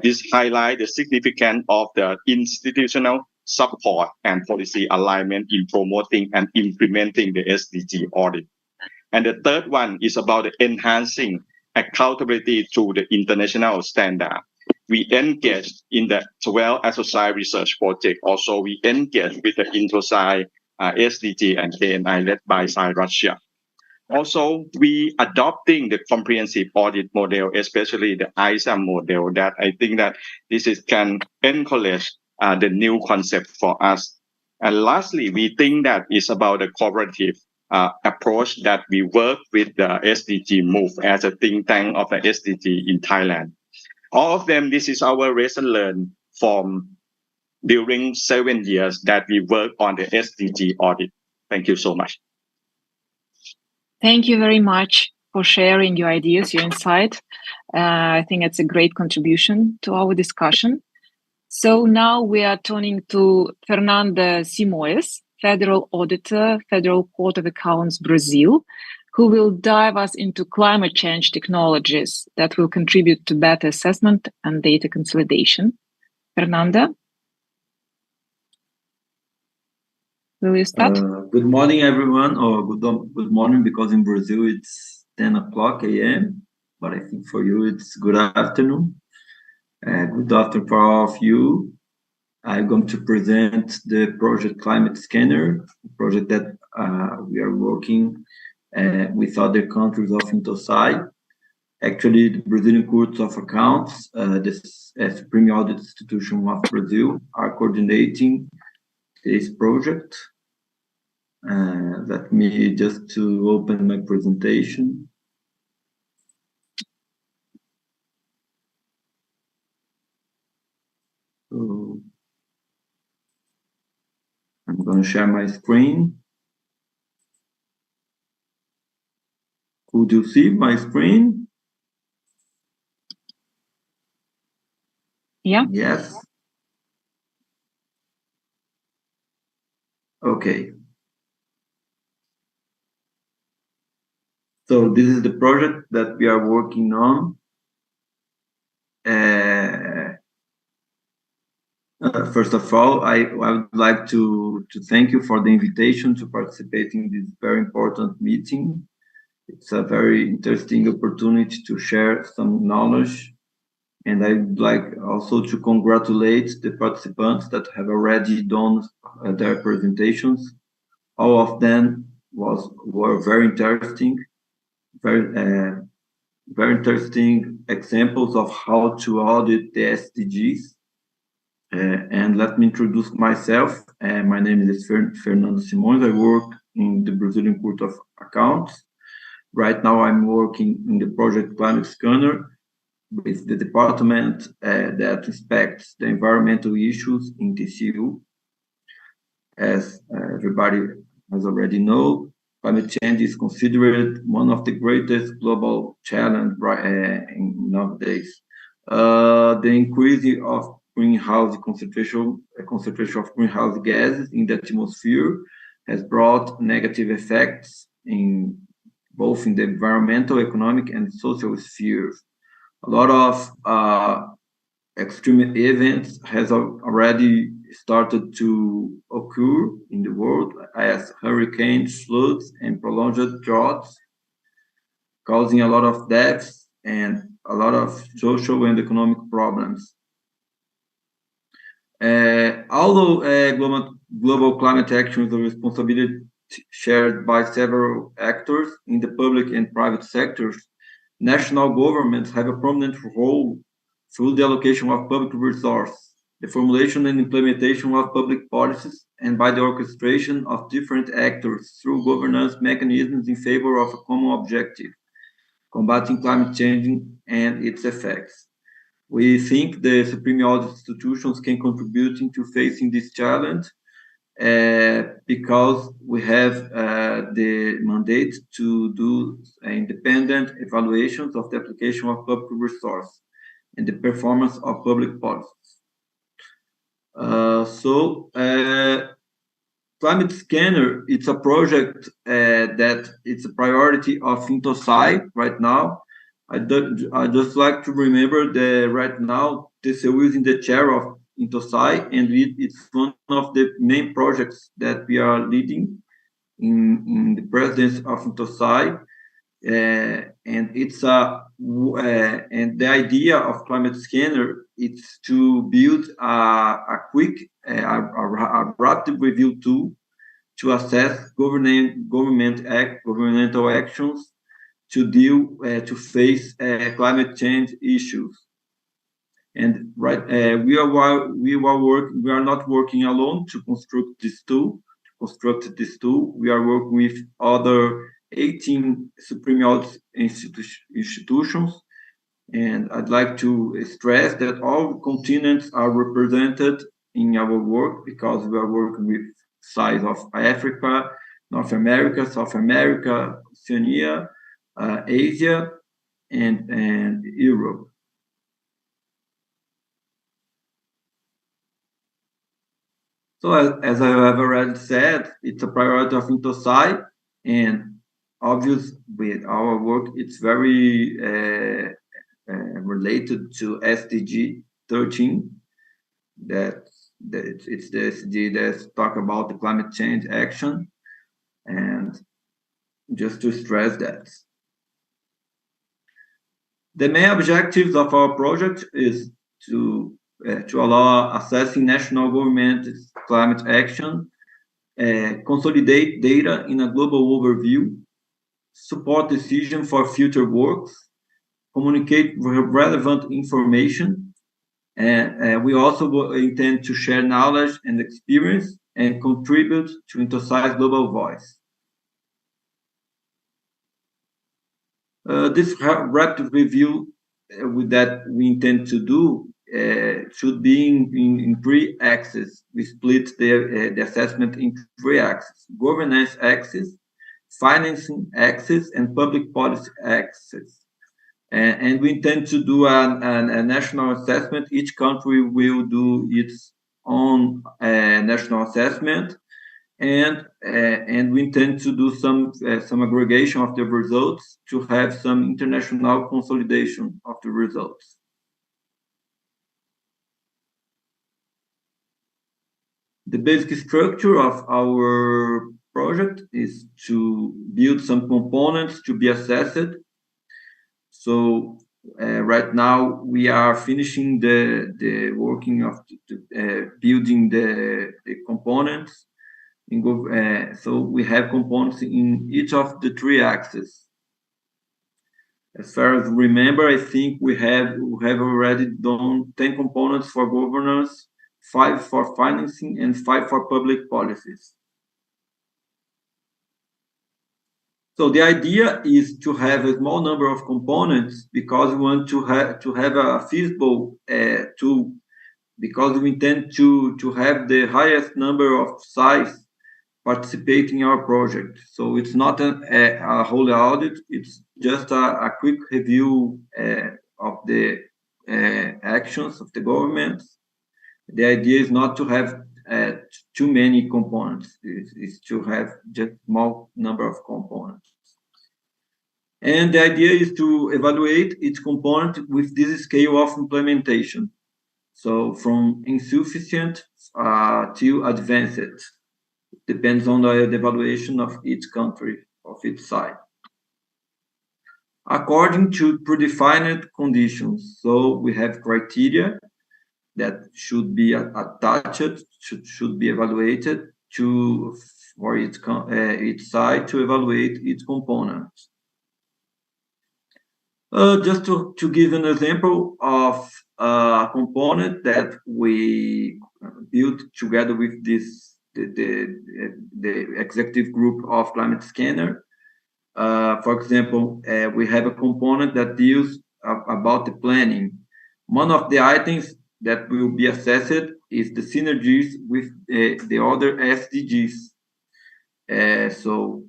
This highlights the significance of the institutional support and policy alignment in promoting and implementing the SDG audit. And the third one is about enhancing accountability through the international standard. We engage in the 12 associate research project. Also, we engage with the IntoSci, SDG, and KNI led by Sci Russia. Also, we adopting the comprehensive audit model, especially the ISAM model, that I think that can encourage the new concept for us. And lastly, we think that it's about the cooperative approach that we work with the SDG Move as a think tank of the SDG in Thailand. All of them, this is our lesson learned from during 7 years that we work on the SDG audit. Thank you so much. Thank you very much for sharing your ideas, your insight. I think it's a great contribution to our discussion. So now we are turning to Fernanda Simões, Federal Auditor, Federal Court of Accounts, Brazil, who will dive us into climate change technologies that will contribute to better assessment and data consolidation. Fernanda? Will you start? Good morning, everyone, or good morning, because in Brazil it's 10 o'clock a.m., but I think for you it's good afternoon. Good afternoon for all of you. I'm going to present the project Climate Scanner, a project that we are working with other countries of IntoSci. Actually, the Brazilian Court of Accounts, the Supreme Audit Institution of Brazil, are coordinating this project. Let me just to open my presentation. So I'm going to share my screen. Could you see my screen? Yeah. Yes. Okay. So this is the project that we are working on. First of all, I would like to thank you for the invitation to participate in this very important meeting. It's a very interesting opportunity to share some knowledge. And I'd like also to congratulate the participants that have already done their presentations. All of them were very interesting, very interesting examples of how to audit the SDGs. And let me introduce myself. My name is Fernando Simões. I work in the Brazilian Court of Accounts. Right now, I'm working in the project Climate Scanner with the department that inspects the environmental issues in TCU. As everybody has already know, climate change is considered one of the greatest global challenges nowadays. The increase of greenhouse concentration of greenhouse gases in the atmosphere has brought negative effects in both in the environmental, economic, and social spheres. A lot of extreme events has already started to occur in the world, as hurricanes, floods, and prolonged droughts, causing a lot of deaths and a lot of social and economic problems. Although global climate action is a responsibility shared by several actors in the public and private sectors, national governments have a prominent role through the allocation of public resources, the formulation and implementation of public policies, and by the orchestration of different actors through governance mechanisms in favor of a common objective, combating climate change and its effects. We think the supreme audit institutions can contribute into facing this challenge because we have the mandate to do independent evaluations of the application of public resources and the performance of public policies. Climate Scanner, it's a project that it's a priority of Intosai right now. I just like to remember that right now, TCU is in the chair of Intosai, and it's one of the main projects that we are leading in the presidency of Intosai. And it's and the idea of Climate Scanner is to build a quick, a rapid review tool to assess governmental actions to deal to face climate change issues. And we are not working alone to construct this tool. We are working with other 18 supreme audit institutions, and I'd like to stress that all continents are represented in our work because we are working with sides of Africa, North America, South America, Oceania, Asia, and Europe. So as I have already said, it's a priority of Intosai, and obvious with our work, it's very related to SDG 13. It's the SDG that talk about the climate change action, and just to stress that. The main objectives of our project is to allow assessing national government climate action, consolidate data in a global overview, support decision for future works, communicate relevant information, and we also intend to share knowledge and experience and contribute to Intosai's global voice. This rapid review that we intend to do should be in 3 axes. We split the assessment in 3 axes: governance axis, financing axis, and public policy axis. And we intend to do a national assessment. Each country will do its own national assessment, and we intend to do some aggregation of the results to have some international consolidation of the results. The basic structure of our project is to build some components to be assessed. So right now we are finishing the working of building the components. So we have components in each of the three axes. As far as remember, I think we have already done 10 components for governance, 5 for financing, and 5 for public policies. So the idea is to have a small number of components because we want to have a feasible tool, because we intend to have the highest number of sites participate in our project. So it's not a whole audit, it's just a quick review of the actions of the government. The idea is not to have too many components, it's to have just small number of components. And the idea is to evaluate each component with this scale of implementation. So from insufficient to advanced. Depends on the evaluation of each country, of each site. According to predefined conditions, so we have criteria that should be attached, should be evaluated for each site to evaluate each component. Just to give an example of a component that we built together with the executive group of Climate Scanner. For example, we have a component that deals about the planning. One of the items that will be assessed is the synergies with the other SDGs. So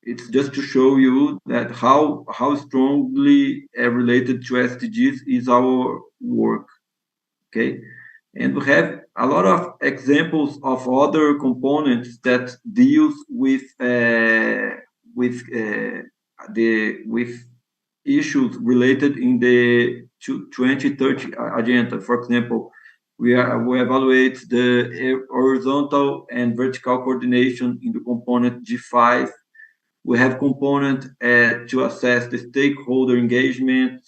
it's just to show you that how strongly related to SDGs is our work. Okay. And we have a lot of examples of other components that deals with issues related in the 2030 agenda. For example, we evaluate the horizontal and vertical coordination in the component G5. We have component to assess the stakeholder engagement.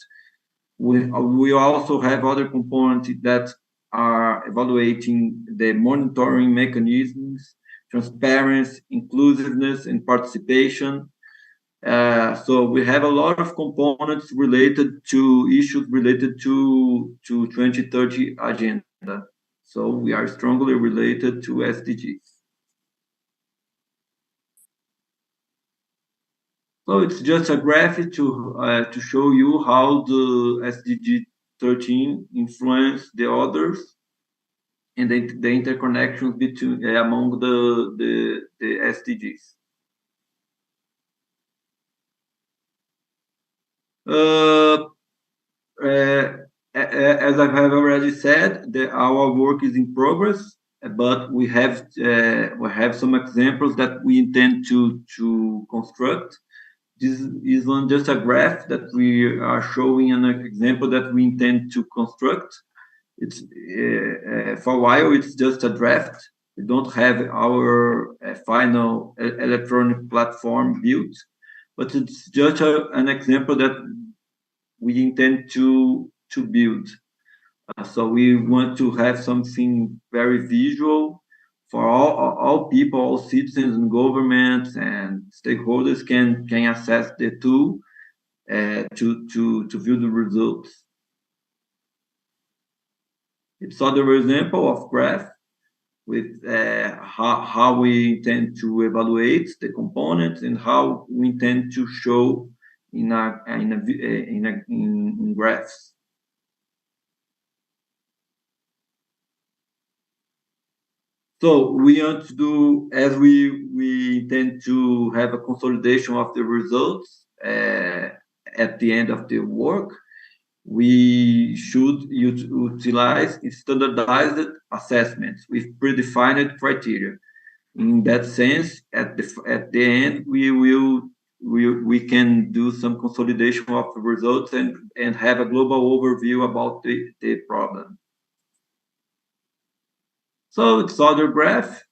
We also have other components that are evaluating the monitoring mechanisms, transparency, inclusiveness, and participation. So we have a lot of components related to issues related to 2030 agenda. So we are strongly related to SDGs. So it's just a graphic to show you how the SDG 13 influence the others and the interconnections between among the SDGs. As I have already said, our work is in progress, but we have some examples that we intend to construct. This is just a graph that we are showing an example that we intend to construct. It's for a while it's just a draft. We don't have our final electronic platform built, but it's just an example that we intend to build. So we want to have something very visual for all people, all citizens and governments and stakeholders can access the tool to view the results. It's another example of graph with how we intend to evaluate the components and how we intend to show in graphs. So we want to do, as we intend to have a consolidation of the results at the end of the work, we should utilize standardized assessments with predefined criteria. In that sense, at the end, we can do some consolidation of the results and have a global overview about the problem. So it's other graph.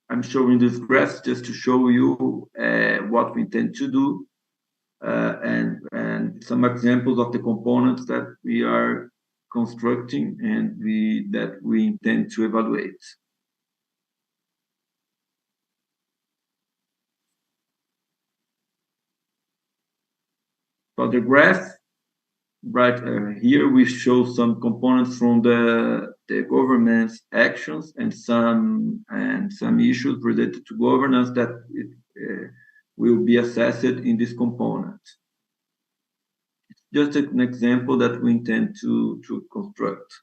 I'm showing this graph just to show you what we intend to do and some examples of the components that we are constructing and that we intend to evaluate. for the graph, right here we show some components from the government's actions and some issues related to governance that will be assessed in this component. Just an example that we intend to construct.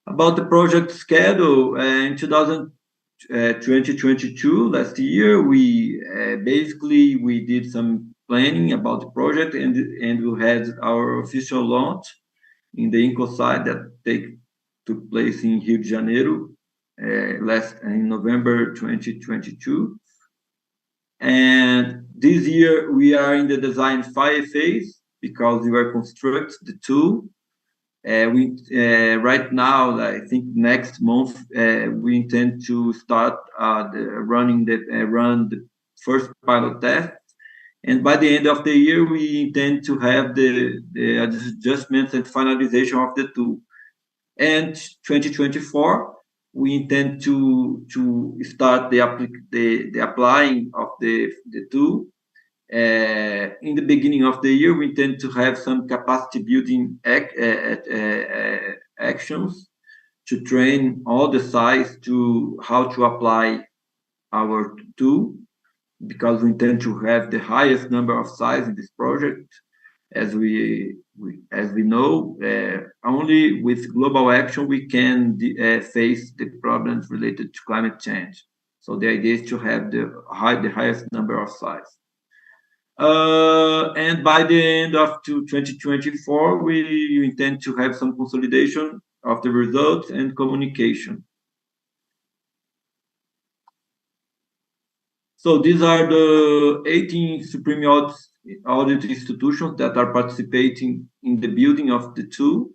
About the project schedule, in 2022, last year, we basically did some planning about the project, and we had our official launch in the INCO site that took place in Rio de Janeiro in November 2022. And this year we are in the design phase because we are construct the tool. Right now, I think next month, we intend to start run the first pilot test, and by the end of the year, we intend to have the adjustments and finalization of the tool. And 2024, we intend to start the applying of the tool. In the beginning of the year, we intend to have some capacity building actions to train all the sites to how to apply our tool, because we intend to have the highest number of sites in this project. As we know, only with global action we can face the problems related to climate change. So the idea is to have the highest number of sites. And by the end of 2024, we intend to have some consolidation of the results and communication. So these are the 18 Supreme Audit institutions that are participating in the building of the tool.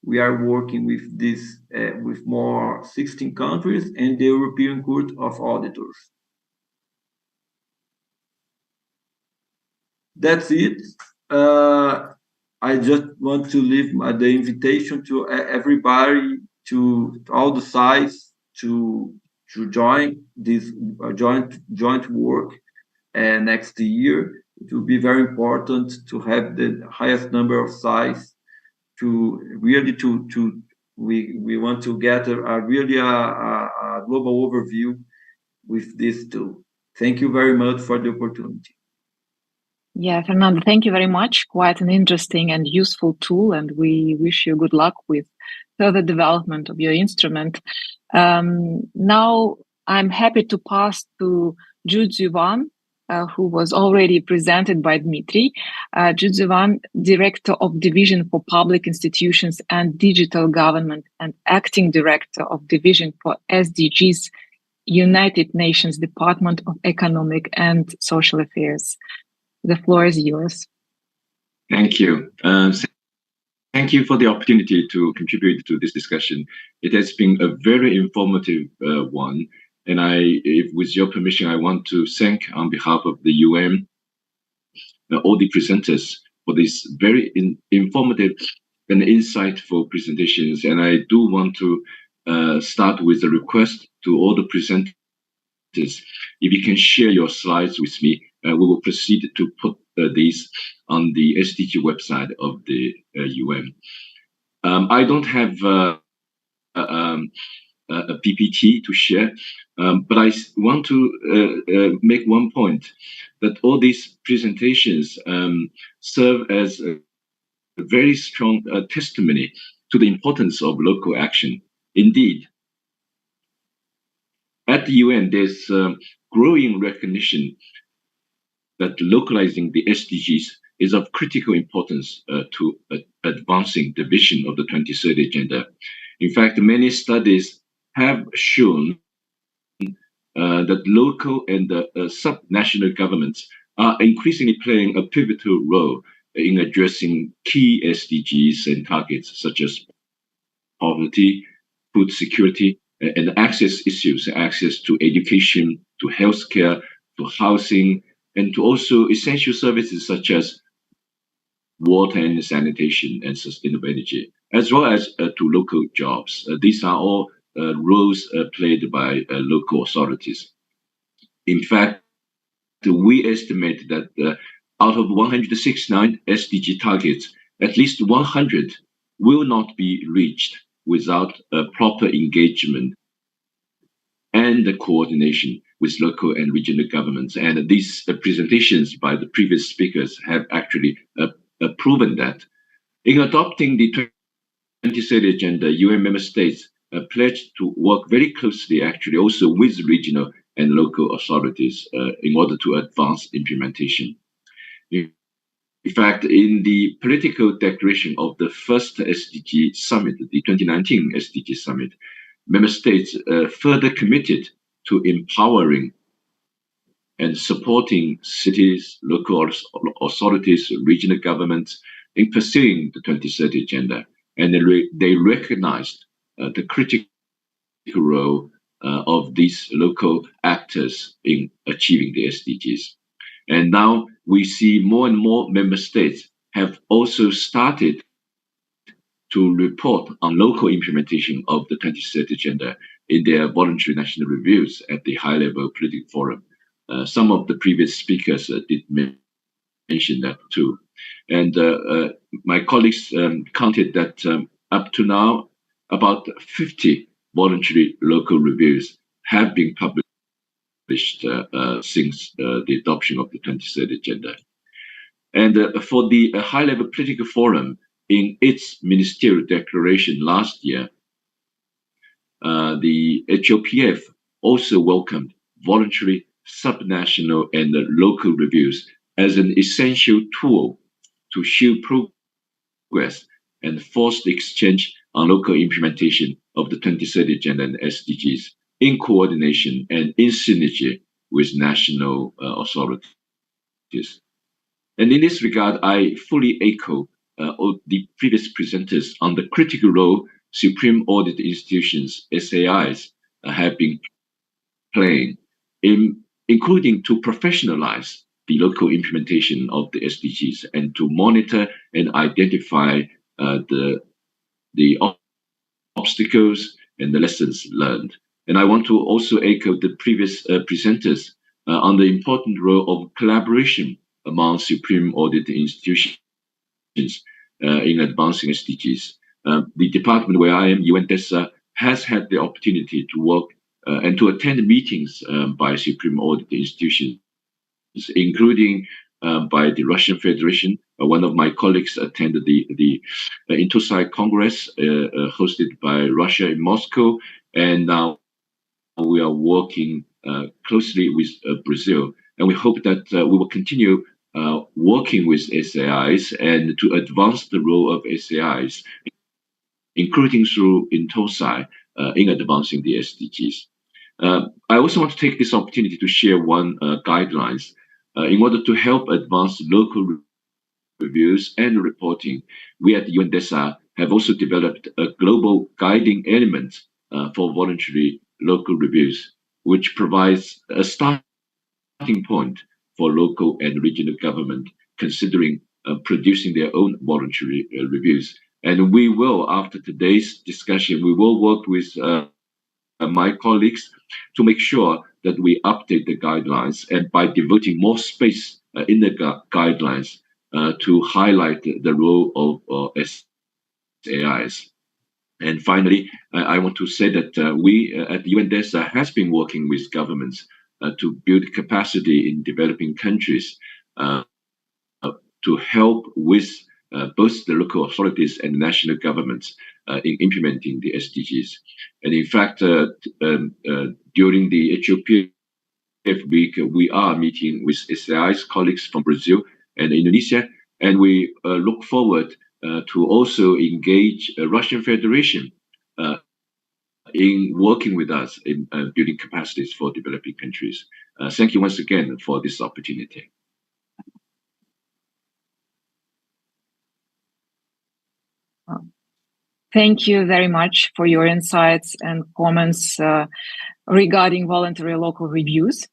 We are working with this with more 16 countries and the European Court of Auditors. That's it. I just want to leave the invitation to everybody, to all the sites, to join this joint work next year. It will be very important to have the highest number of sites to really we want to get a global overview with this tool. Thank you very much for the opportunity. Yeah, Fernando, thank you very much. Quite an interesting and useful tool, and we wish you good luck with further development of your instrument. Now, I'm happy to pass to Judzuvan, who was already presented by Dmitry. Judzuvan, Director of Division for Public Institutions and Digital Government and Acting Director of Division for SDGs, United Nations Department of Economic and Social Affairs. The floor is yours. Thank you. Thank you for the opportunity to contribute to this discussion. It has been a very informative one. And with your permission, I want to thank on behalf of the UN, all the presenters for this very informative and insightful presentations. And I do want to start with a request to all the presenters. If you can share your slides with me, we will proceed to put these on the SDG website of the UN. I don't have a PPT to share, but I want to make one point that all these presentations serve as a very strong testimony to the importance of local action. Indeed, at the UN, there's growing recognition that localizing the SDGs is of critical importance to advancing the vision of the 2030 Agenda. In fact, many studies have shown that local and subnational governments are increasingly playing a pivotal role in addressing key SDGs and targets such as poverty, food security, and access issues, access to education, to healthcare, to housing, and to also essential services such as water and sanitation and sustainable energy, as well as to local jobs. These are all roles played by local authorities. In fact, we estimate that out of 169 SDG targets, at least 100 will not be reached without proper engagement and the coordination with local and regional governments. And these presentations by the previous speakers have actually proven that. In adopting the 2030 Agenda, UN member states pledged to work very closely, actually, also with regional and local authorities in order to advance implementation. In fact, in the political declaration of the first SDG summit, the 2019 SDG summit, member states further committed to empowering and supporting cities, local authorities, regional governments in pursuing the 2030 Agenda. And they recognized the critical role of these local actors in achieving the SDGs. And now we see more and more member states have also started to report on local implementation of the 2030 Agenda in their voluntary national reviews at the high-level political forum. Some of the previous speakers did mention that too. And my colleagues counted that up to now, about 50 voluntary local reviews have been published since the adoption of the 2030 Agenda. And for the high-level political forum, in its ministerial declaration last year, the HOPF also welcomed voluntary subnational and local reviews as an essential tool to show progress and foster exchange on local implementation of the 2030 Agenda and SDGs in coordination and in synergy with national authorities. And in this regard, I fully echo the previous presenters on the critical role Supreme Audit Institutions, SAIs, have been playing, including to professionalize the local implementation of the SDGs and to monitor and identify the obstacles and the lessons learned. And I want to also echo the previous presenters on the important role of collaboration among Supreme Audit Institutions in advancing SDGs. The department where I am, UNDESA, has had the opportunity to work and to attend meetings by Supreme Audit Institutions, including by the Russian Federation. One of my colleagues attended the Intosai Congress hosted by Russia in Moscow, and now we are working closely with Brazil, and we hope that we will continue working with SAIs and to advance the role of SAIs, including through Intosai in advancing the SDGs. I also want to take this opportunity to share one guidelines in order to help advance local reviews and reporting. We at UNDESA have also developed a global guiding element for voluntary local reviews, which provides a starting point for local and regional government considering producing their own voluntary reviews. And we will, after today's discussion, we will work with my colleagues to make sure that we update the guidelines, and by devoting more space in the guidelines to highlight the role of SAIs. And finally, I want to say that we at UNDESA has been working with governments to build capacity in developing countries to help with both the local authorities and national governments in implementing the SDGs. And in fact, during the HOPF week, we are meeting with SAI's colleagues from Brazil and Indonesia, and we look forward to also engage Russian Federation in working with us in building capacities for developing countries. Thank you once again for this opportunity. Thank you very much for your insights and comments regarding voluntary local reviews.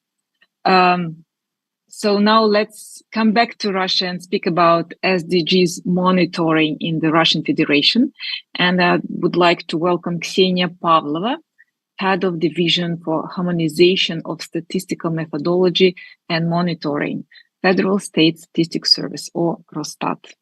So now let's come back to Russia and speak about SDGs monitoring in the Russian Federation. And I would like to welcome Ksenia Pavlova, Head of Division for Harmonization of Statistical Methodology and Monitoring, Federal State Statistics Service, or Росстат.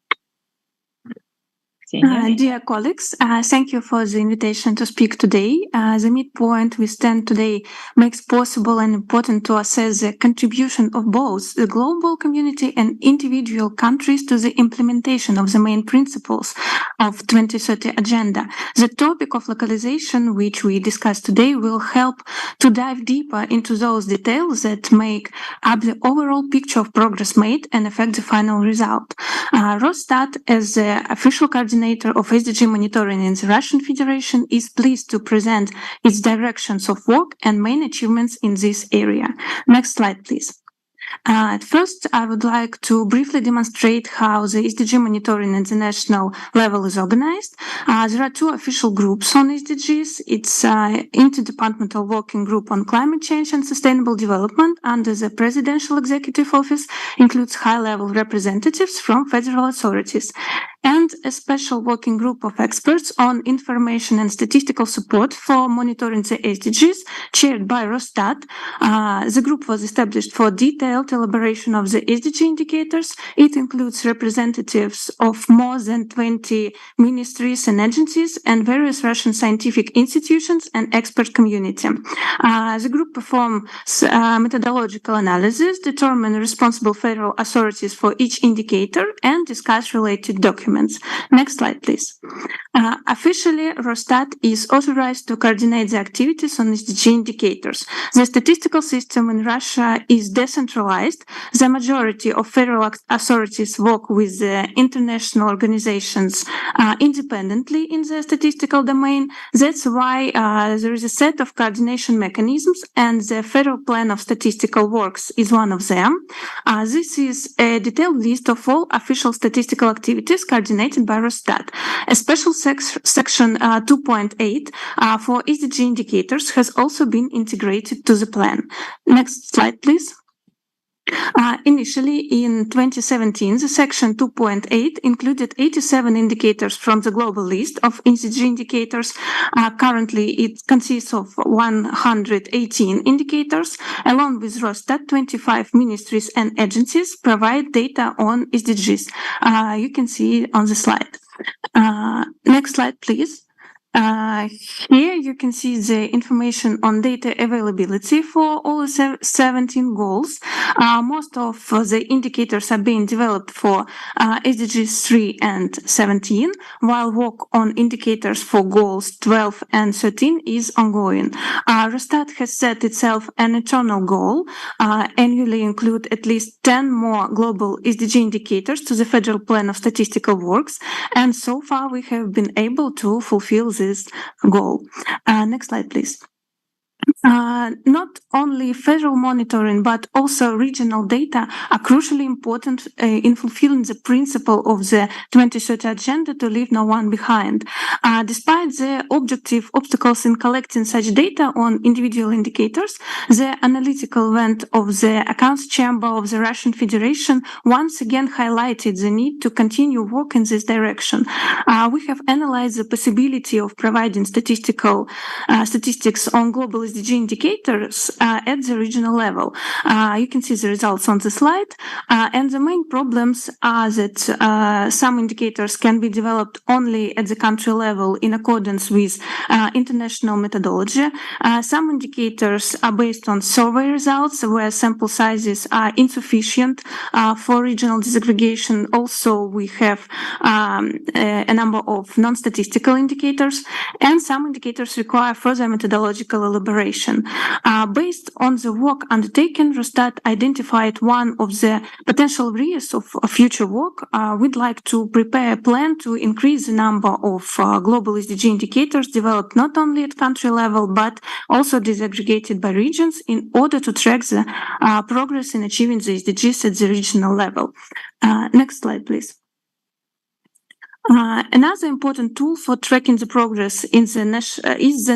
Dear colleagues, thank you for the invitation to speak today. The midpoint we stand today makes possible and important to assess the contribution of both the global community and individual countries to the implementation of the main principles of 2030 Agenda. The topic of localization, which we discuss today, will help to dive deeper into those details that make up the overall picture of progress made and affect the final result. Росстат, as the official coordinator of SDG monitoring in the Russian Federation, is pleased to present its directions of work and main achievements in this area. Next slide, please. At first, I would like to briefly demonstrate how the SDG monitoring at the national level is organized. There are two official groups on SDGs. It's Interdepartmental Working Group on Climate Change and Sustainable Development under the Presidential Executive Office, includes high-level representatives from federal authorities, and a special working group of experts on information and statistical support for monitoring the SDGs, chaired by Росстат. The group was established for detailed elaboration of the SDG indicators. It includes representatives of more than 20 ministries and agencies and various Russian scientific institutions and expert community. The group performs methodological analysis, determine responsible federal authorities for each indicator, and discuss related documents. Next slide, please. Officially, Росстат is authorized to coordinate the activities on SDG indicators. The statistical system in Russia is decentralized. The majority of federal authorities work with the international organizations independently in the statistical domain. That's why there is a set of coordination mechanisms, and the Federal Plan of Statistical Works is one of them. This is a detailed list of all official statistical activities coordinated by Росстат. A special section 2.8 for SDG indicators has also been integrated to the plan. Next slide, please. Initially, in 2017, the section 2.8 included 87 indicators from the global list of SDG indicators. Currently, it consists of 118 indicators. Along with Росстат, 25 ministries and agencies provide data on SDGs. You can see it on the slide. Next slide, please. Here you can see the information on data availability for all the 17 goals. Most of the indicators are being developed for SDGs 3 and 17, while work on indicators for goals 12 and 13 is ongoing. Росстат has set itself an internal goal, annually include at least 10 more global SDG indicators to the Federal Plan of Statistical Works, and so far we have been able to fulfill this goal. Next slide, please. Not only federal monitoring, but also regional data are crucially important in fulfilling the principle of the 2030 Agenda to leave no one behind. Despite the objective obstacles in collecting such data on individual indicators, the analytical event of the Accounts Chamber of the Russian Federation once again highlighted the need to continue work in this direction. We have analyzed the possibility of providing statistics on global SDG indicators at the regional level. You can see the results on the slide. And the main problems are that some indicators can be developed only at the country level in accordance with international methodology. Some indicators are based on survey results where sample sizes are insufficient for regional disaggregation. Also, we have a number of non-statistical indicators, and some indicators require further methodological elaboration. Based on the work undertaken, Росстат identified one of the potential areas of future work. We'd like to prepare a plan to increase the number of global SDG indicators developed not only at country level, but also disaggregated by regions in order to track the progress in achieving the SDGs at the regional level. Next slide, please. Another important tool for tracking the progress is the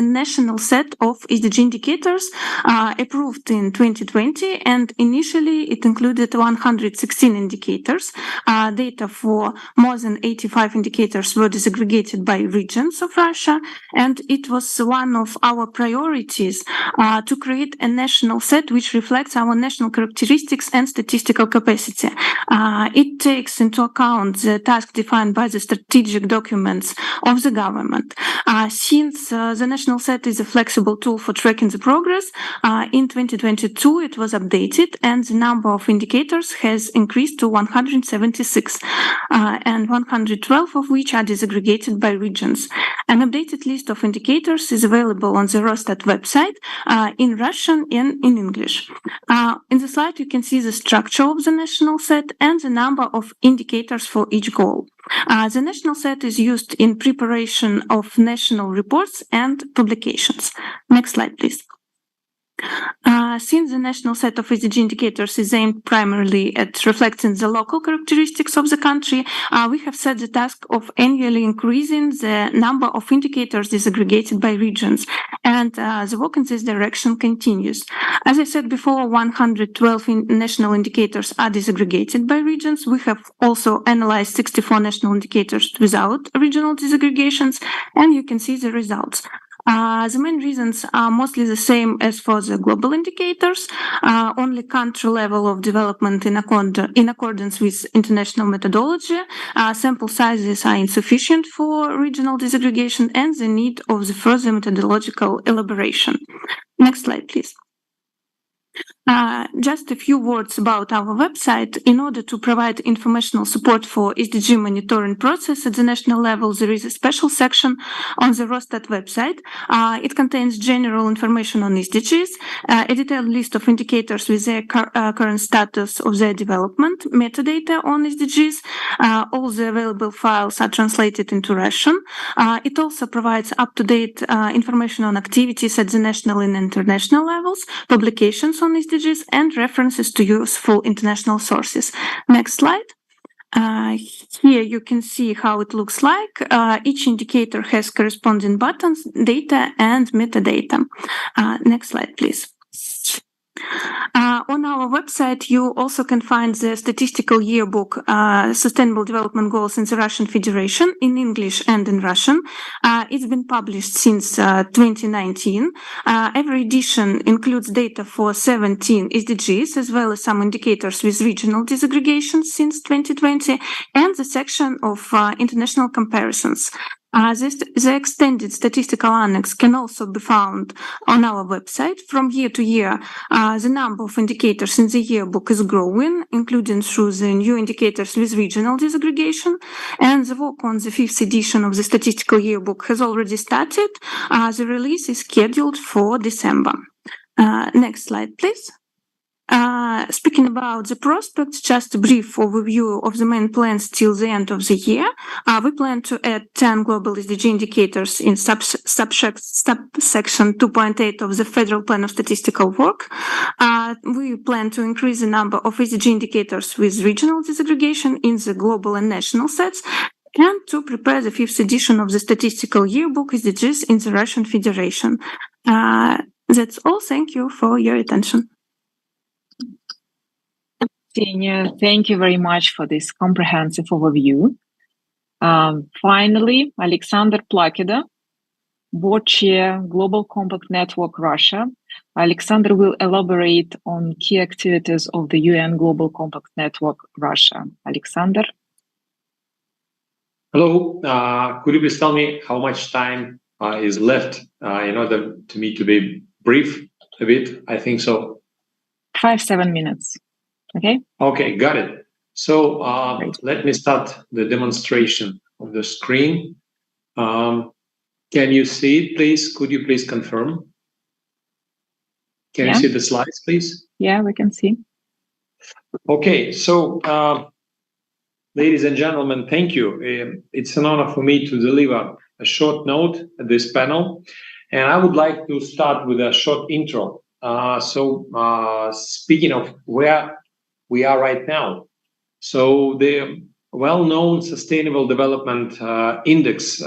national set of SDG indicators approved in 2020, and initially it included 116 indicators. Data for more than 85 indicators were disaggregated by regions of Russia, and it was one of our priorities to create a national set which reflects our national characteristics and statistical capacity. It takes into account the task defined by the strategic documents of the government. Since the national set is a flexible tool for tracking the progress, in 2022 it was updated and the number of indicators has increased to 176, and 112 of which are disaggregated by regions. An updated list of indicators is available on the Rosstat website in Russian and in English. In the slide, you can see the structure of the national set and the number of indicators for each goal. The national set is used in preparation of national reports and publications. Next slide, please. Since the national set of SDG indicators is aimed primarily at reflecting the local characteristics of the country, we have set the task of annually increasing the number of indicators disaggregated by regions, and the work in this direction continues. As I said before, 112 national indicators are disaggregated by regions. We have also analyzed 64 national indicators without regional disaggregations, and you can see the results. The main reasons are mostly the same as for the global indicators. Only country level of development in accordance with international methodology. Sample sizes are insufficient for regional disaggregation and the need of the further methodological elaboration. Next slide, please. Just a few words about our website. In order to provide informational support for SDG monitoring process at the national level, there is a special section on the Rosstat website. It contains general information on SDGs, a detailed list of indicators with their current status of their development, metadata on SDGs. All the available files are translated into Russian. It also provides up-to-date information on activities at the national and international levels, publications on SDGs, and references to useful international sources. Next slide. Here you can see how it looks like. Each indicator has corresponding buttons, data, and metadata. Next slide, please. On our website, you also can find the statistical yearbook, Sustainable Development Goals in the Russian Federation, in English and in Russian. It's been published since 2019. Every edition includes data for 17 SDGs, as well as some indicators with regional disaggregations since 2020, and the section of international comparisons. The extended statistical annex can also be found on our website. From year to year, the number of indicators in the yearbook is growing, including through the new indicators with regional disaggregation. And the work on the 5th edition of the statistical yearbook has already started. The release is scheduled for December. Next slide, please. Speaking about the prospects, just a brief overview of the main plans till the end of the year. We plan to add 10 global SDG indicators in subsection 2.8 of the Federal Plan of Statistical Work. We plan to increase the number of SDG indicators with regional disaggregation in the global and national sets, and to prepare the 5th edition of the statistical yearbook SDGs in the Russian Federation. That's all. Thank you for your attention. Thank you very much for this comprehensive overview. Finally, Alexander Plakida, Board Chair, Global Compact Network Russia. Alexander will elaborate on key activities of the UN Global Compact Network Russia. Alexander? Hello. Could you please tell me how much time is left in order to me to be brief a bit? I think so. 5-7 minutes. Okay. Okay, got it. So let me start the demonstration of the screen. Can you see it, please? Could you please confirm? Can you see the slides, please? Yeah, we can see. Okay, so ladies and gentlemen, thank you. It's an honor for me to deliver a short note at this panel. And I would like to start with a short intro. Speaking of where we are right now. So well-known Sustainable Development Index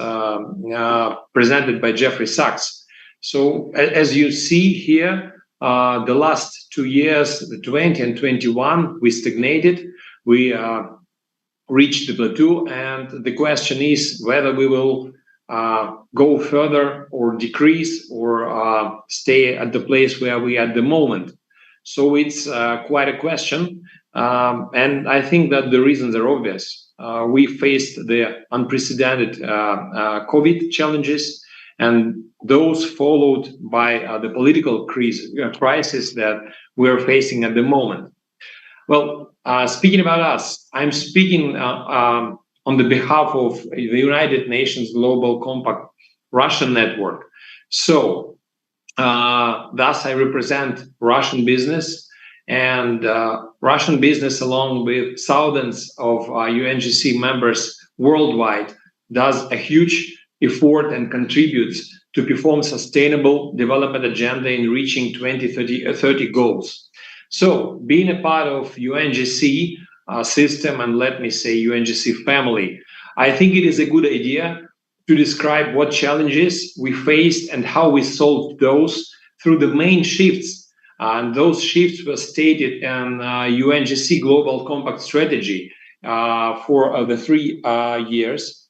presented by Jeffrey Sachs. So as you see here, the last 2 years, the 20 and 21, we stagnated. We reached the plateau, and the question is whether we will go further or decrease or stay at the place where we are at the moment. So it's quite a question, and I think that the reasons are obvious. We faced the unprecedented COVID challenges, and those followed by the political crisis that we're facing at the moment. Well, speaking about us, I'm speaking on the behalf of the United Nations Global Compact Russian Network. So, thus I represent Russian business, and Russian business, along with thousands of UNGC members worldwide, does a huge effort and contributes to perform sustainable development agenda in reaching 2030 goals. So, being a part of UNGC system, and let me say UNGC family, I think it is a good idea to describe what challenges we faced and how we solved those through the main shifts. And those shifts were stated in UNGC Global Compact Strategy for the 3 years.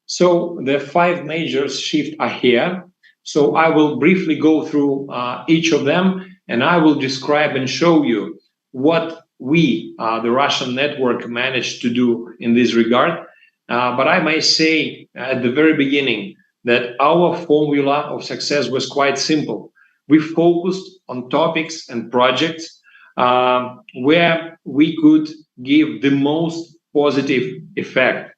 So the 5 major shifts are here. So I will briefly go through each of them, and I will describe and show you what we, the Russian network, managed to do in this regard. But I may say at the very beginning that our formula of success was quite simple. We focused on topics and projects where we could give the most positive effect.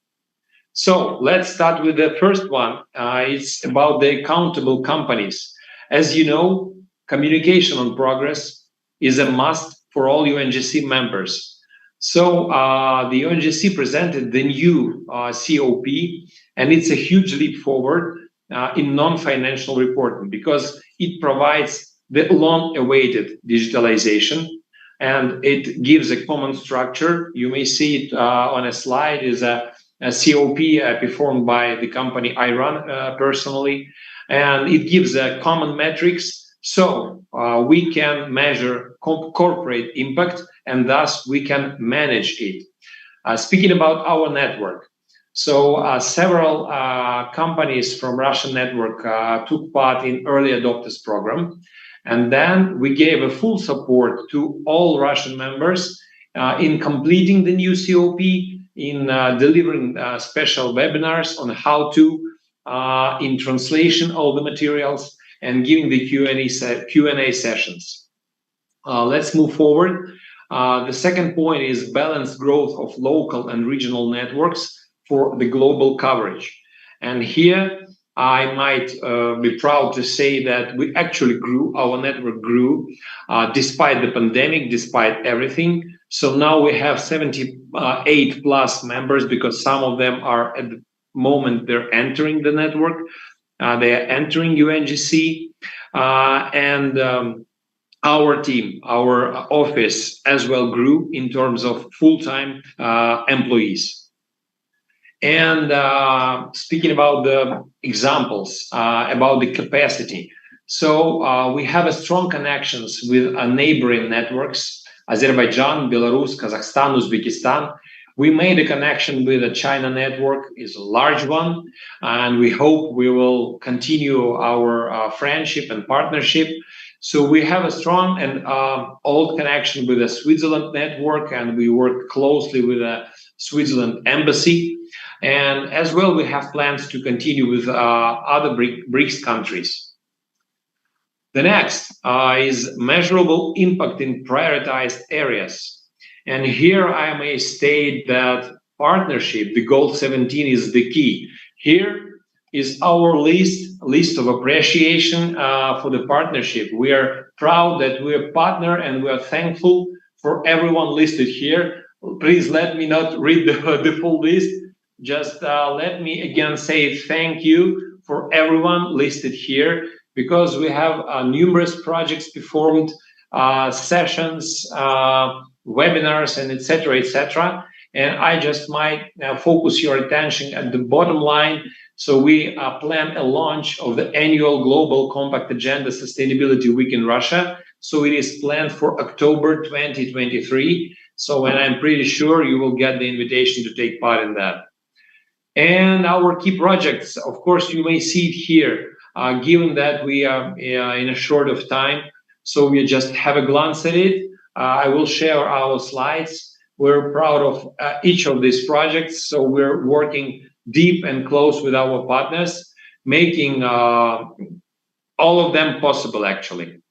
So let's start with the first one. It's about the accountable companies. As you know, communication on progress is a must for all UNGC members. So the UNGC presented the new COP, and it's a huge leap forward in non-financial reporting because it provides the long-awaited digitalization, and it gives a common structure. You may see it on a slide. Is a COP performed by the company I run personally, and it gives a common metrics. So we can measure corporate impact, and thus we can manage it. Speaking about our network, so several companies from Russian network took part in early adopters program, and then we gave a full support to all Russian members in completing the new COP, in delivering special webinars on how to, in translation all the materials, and giving the Q&A sessions. Let's move forward. The second point is balanced growth of local and regional networks for the global coverage. And here I might be proud to say that we actually grew, our network grew, despite the pandemic, despite everything. So now we have 78 plus members, because some of them are at the moment they're entering the network. They are entering UNGC, and our team, our office as well grew in terms of full-time employees. And speaking about the examples, about the capacity. So we have a strong connections with neighboring networks, Azerbaijan, Belarus, Kazakhstan, Uzbekistan. We made a connection with the China network, is a large one, and we hope we will continue our friendship and partnership. So we have a strong and old connection with the Switzerland network, and we work closely with the Switzerland embassy. And as well, we have plans to continue with other BRICS countries. The next is measurable impact in prioritized areas. And here I may state that partnership, the goal 17, is the key. Here is our list of appreciation for the partnership. We are proud that we are partner, and we are thankful for everyone listed here. Please let me not read the full list. Just let me again say thank you for everyone listed here, because we have numerous projects performed, sessions, webinars, and etc. and I just might focus your attention at the bottom line. So we plan a launch of the annual Global Compact Agenda Sustainability Week in Russia. So it is planned for October 2023. So, and I'm pretty sure you will get the invitation to take part in that. And our key projects, of course, you may see it here, given that we are in a short of time. So we just have a glance at it. I will share our slides. We're proud of each of these projects. So we're working deep and close with our partners, making all of them possible, actually.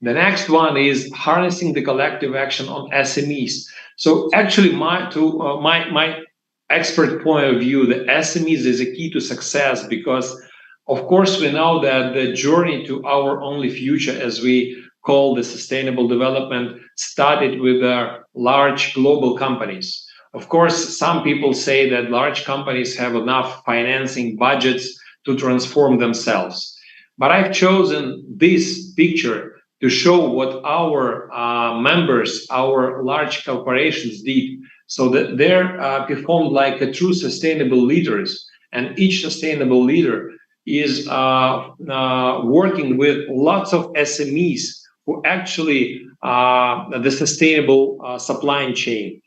The next one is harnessing the collective action on SMEs. So actually, my expert point of view, the SMEs is a key to success because, of course, we know that the journey to our only future, as we call the sustainable development, started with large global companies. Of course, some people say that large companies have enough financing budgets to transform themselves. But I've chosen this picture to show what our members, our large corporations did. So that they're performed like a true sustainable leaders, and each sustainable leader is working with lots of SMEs who actually the sustainable supply chain.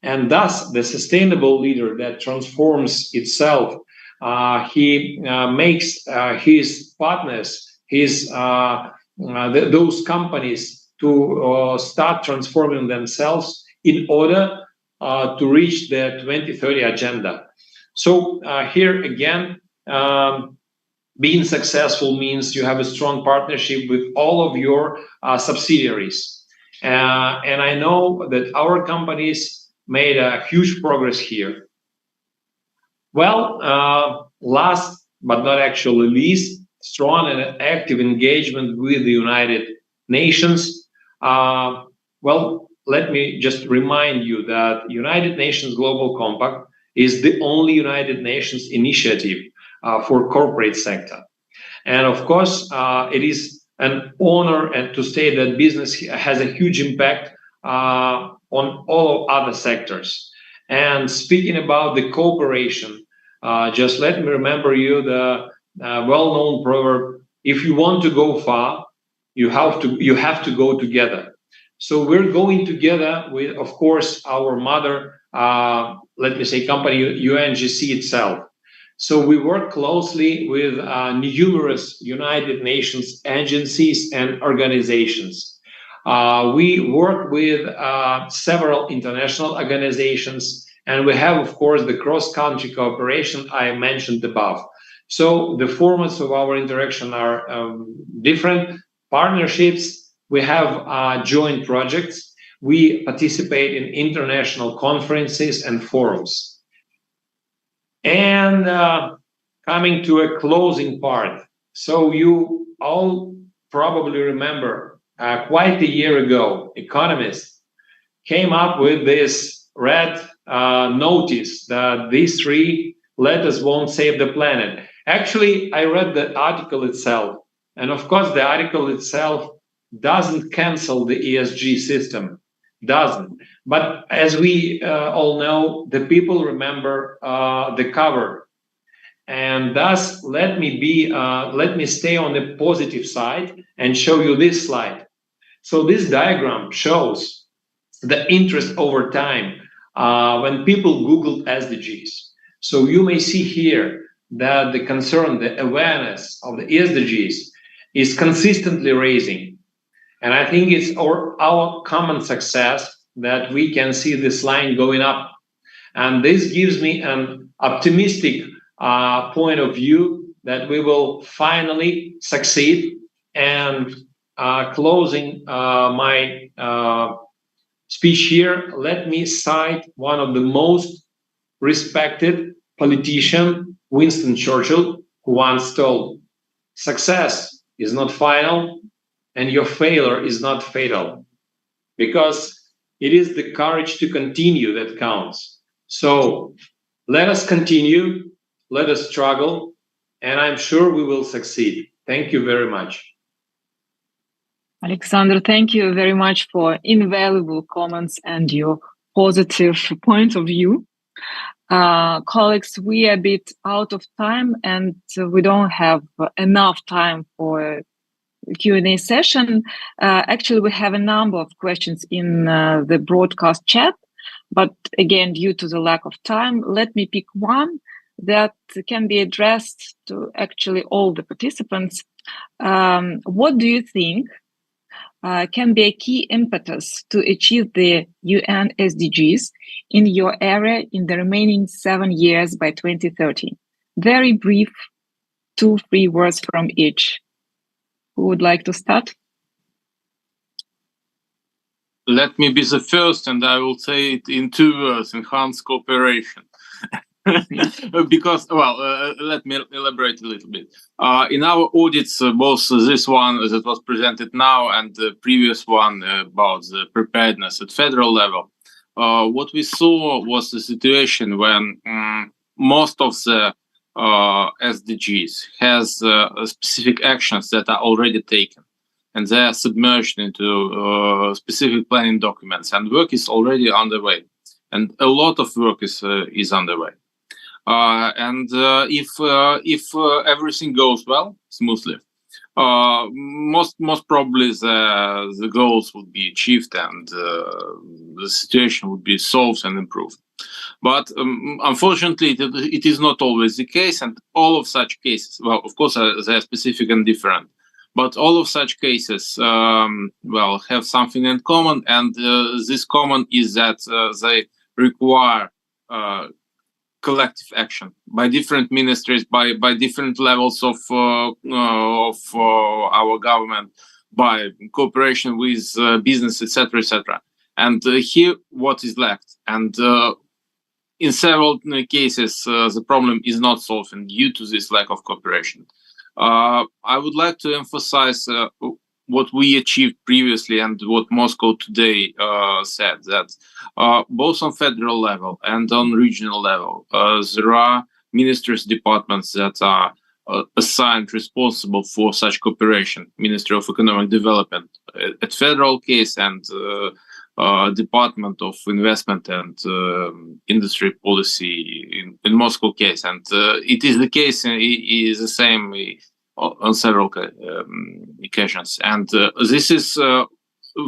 And thus, the sustainable leader that transforms itself, he makes his partners, those companies to start transforming themselves in order to reach the 2030 agenda. So here again, being successful means you have a strong partnership with all of your subsidiaries. And I know that our companies made a huge progress here. Well, last but not actually least, strong and active engagement with the United Nations. Well, let me just remind you that United Nations Global Compact is the only United Nations initiative for corporate sector. And of course, it is an honor and to say that business has a huge impact on all other sectors. And speaking about the cooperation, just let me remember you the well-known proverb: if you want to go far, you have to go together. So we're going together with, of course, our mother, let me say, company UNGC itself. So we work closely with numerous United Nations agencies and organizations. We work with several international organizations, and we have, of course, the cross-country cooperation I mentioned above. So the formats of our interaction are different. Partnerships, we have joint projects. We participate in international conferences and forums. And coming to a closing part. So you all probably remember quite a year ago, economists came up with this red notice that these 3 letters won't save the planet. Actually, I read the article itself. And of course, the article itself doesn't cancel the ESG system, doesn't. But as we all know, the people remember the cover. And thus, let me stay on the positive side and show you this slide. So this diagram shows the interest over time when people Googled SDGs. So you may see here that the concern, the awareness of the SDGs is consistently raising. And I think it's our common success that we can see this line going up. And this gives me an optimistic point of view that we will finally succeed. And closing my speech here, let me cite one of the most respected politician, Winston Churchill, who once told, "Success is not final, and your failure is not fatal," because it is the courage to continue that counts. So let us continue, let us struggle, and I'm sure we will succeed. Thank you very much. Alexander, thank you very much for invaluable comments and your positive point of view. Colleagues, we are a bit out of time and we don't have enough time for Q&A session. Actually, we have a number of questions in the broadcast chat, but again, due to the lack of time, let me pick one that can be addressed to actually all the participants. What do you think can be a key impetus to achieve the UN SDGs in your area in the remaining 7 years by 2030? Very brief, 2-3 words from each. Who would like to start? Let me be the first, and I will say it in 2 words: enhance cooperation. Because, let me elaborate a little bit. In our audits, both this one that was presented now and the previous one about the preparedness at federal level, what we saw was a situation when most of the SDGs has specific actions that are already taken, and they are submerged into specific planning documents, and work is already underway, and a lot of work is underway. If everything goes well, smoothly, most probably the goals would be achieved and the situation would be solved and improved. But unfortunately, it is not always the case, and all of such cases, well, of course, they are specific and different, but all of such cases, have something in common, and this common is that they require collective action by different ministries, by different levels of our government, by cooperation with business, etc., etc. And here, what is left? And in several cases, the problem is not solved due to this lack of cooperation. I would like to emphasize what we achieved previously and what Moscow today said, that both on federal level and on regional level, there are ministries' departments that are assigned responsible for such cooperation, Ministry of Economic Development at federal case and Department of Investment and Industry Policy in Moscow case. And it is the case, it is the same on several occasions. And this is a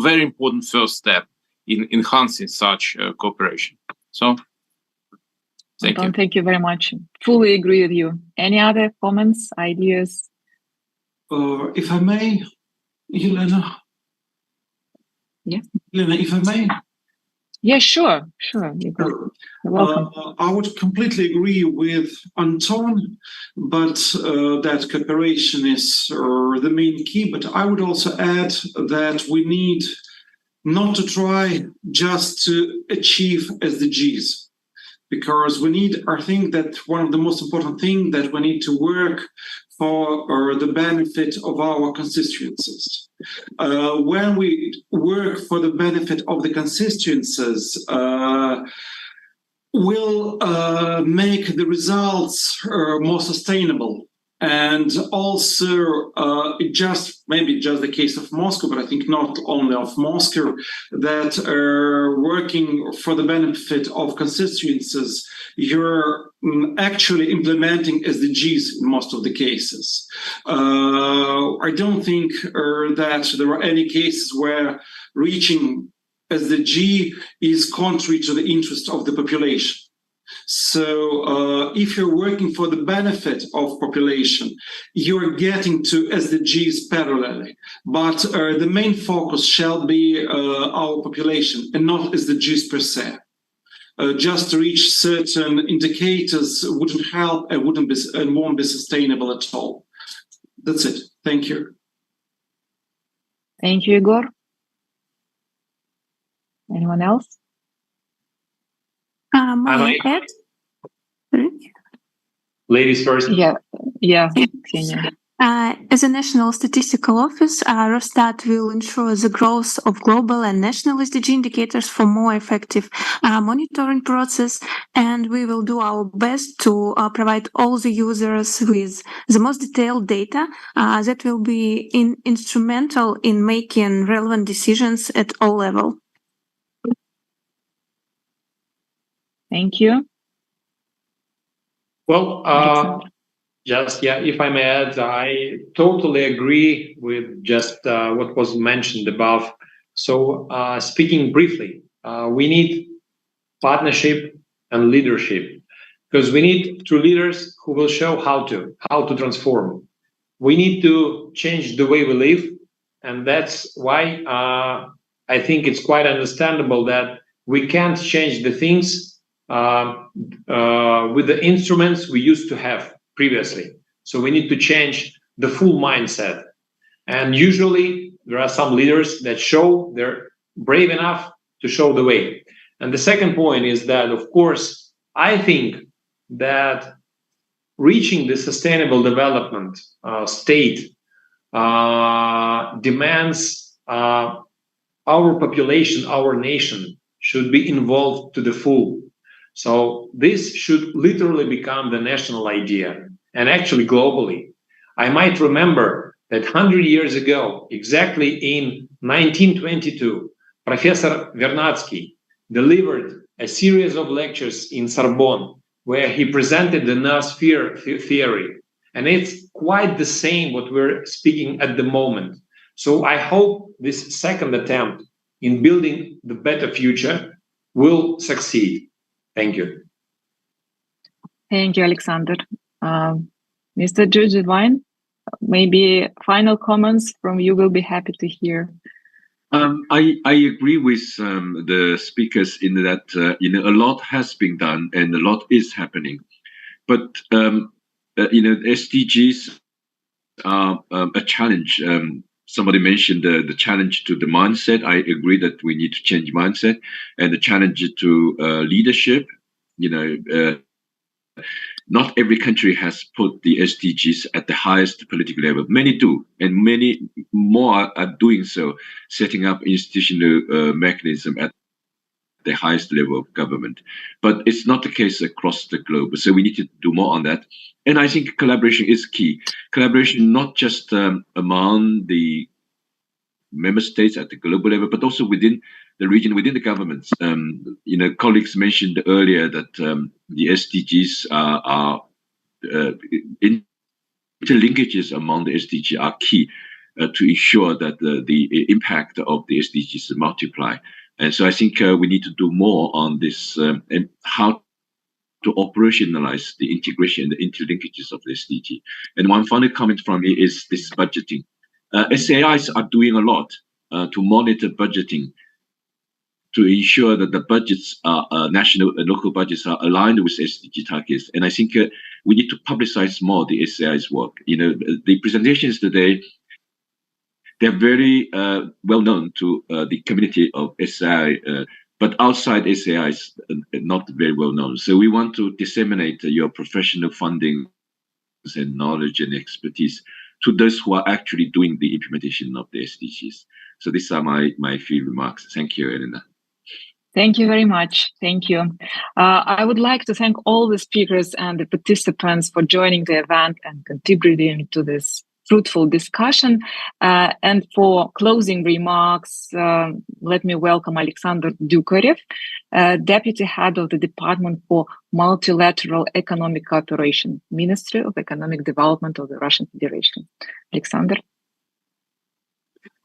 very important first step in enhancing such cooperation. So, thank you. Thank you very much. Fully agree with you. Any other comments, ideas? If I may, Elena. Yeah. Elena, if I may. Yeah, sure. You're welcome. I would completely agree with Anton, but that cooperation is the main key. But I would also add that we need not to try just to achieve SDGs, because we need, I think that one of the most important things that we need to work for the benefit of our constituencies. When we work for the benefit of the constituencies, will make the results more sustainable. And also, maybe just the case of Moscow, but I think not only of Moscow, that working for the benefit of constituencies, you're actually implementing SDGs in most of the cases. I don't think that there are any cases where reaching SDG is contrary to the interest of the population. So if you're working for the benefit of population, you're getting to SDGs parallelly. But the main focus shall be our population and not SDGs per se. Just to reach certain indicators wouldn't help and won't be sustainable at all. That's it. Thank you. Thank you, Igor. Anyone else? May I add? Ladies first. Yeah, Ksenia. As a National Statistical Office, Eurostat will ensure the growth of global and national SDG indicators for more effective monitoring process, and we will do our best to provide all the users with the most detailed data that will be instrumental in making relevant decisions at all levels. Thank you. Well, if I may add, I totally agree with just what was mentioned above. So, speaking briefly, we need partnership and leadership, because we need true leaders who will show how to transform. We need to change the way we live, and that's why I think it's quite understandable that we can't change the things with the instruments we used to have previously. So we need to change the full mindset. And usually there are some leaders that show they're brave enough to show the way. And the second point is that, of course, I think that reaching the sustainable development state demands our population, our nation should be involved to the full. So this should literally become the national idea, and actually globally. I might remember that 100 years ago, exactly in 1922, Professor Vernadsky delivered a series of lectures in Sorbonne where he presented the noosphere theory. And it's quite the same what we're speaking at the moment. So I hope this second attempt in building the better future will succeed. Thank you. Thank you, Alexander. Mr. Judgevine, maybe final comments from you will be happy to hear. I agree with the speakers in that a lot has been done and a lot is happening, but SDGs are a challenge. Somebody mentioned the challenge to the mindset. I agree that we need to change mindset, and the challenge to leadership. Not every country has put the SDGs at the highest political level. Many do, and many more are doing so, setting up institutional mechanism at the highest level of government. But it's not the case across the globe. So we need to do more on that. And I think collaboration is key. Collaboration not just among the member states at the global level, but also within the region, within the governments. Colleagues mentioned earlier that the SDGs are interlinkages among the SDGs are key to ensure that the impact of the SDGs multiply. And so I think we need to do more on this and how to operationalize the integration, the interlinkages of the SDG. And one final comment from me is this budgeting. SAIs are doing a lot to monitor budgeting, to ensure that the budgets, national and local budgets, are aligned with SDG targets. And I think we need to publicize more the SAI's work. The presentations today, they're very well known to the community of SAI, but outside SAI is not very well known. So we want to disseminate your professional funding and knowledge and expertise to those who are actually doing the implementation of the SDGs. So these are my few remarks. Thank you, Elena. Thank you very much. Thank you. I would like to thank all the speakers and the participants for joining the event and contributing to this fruitful discussion. And for closing remarks, let me welcome Alexander Dukarev, Deputy Head of the Department for Multilateral Economic Cooperation, Ministry of Economic Development of the Russian Federation. Alexander.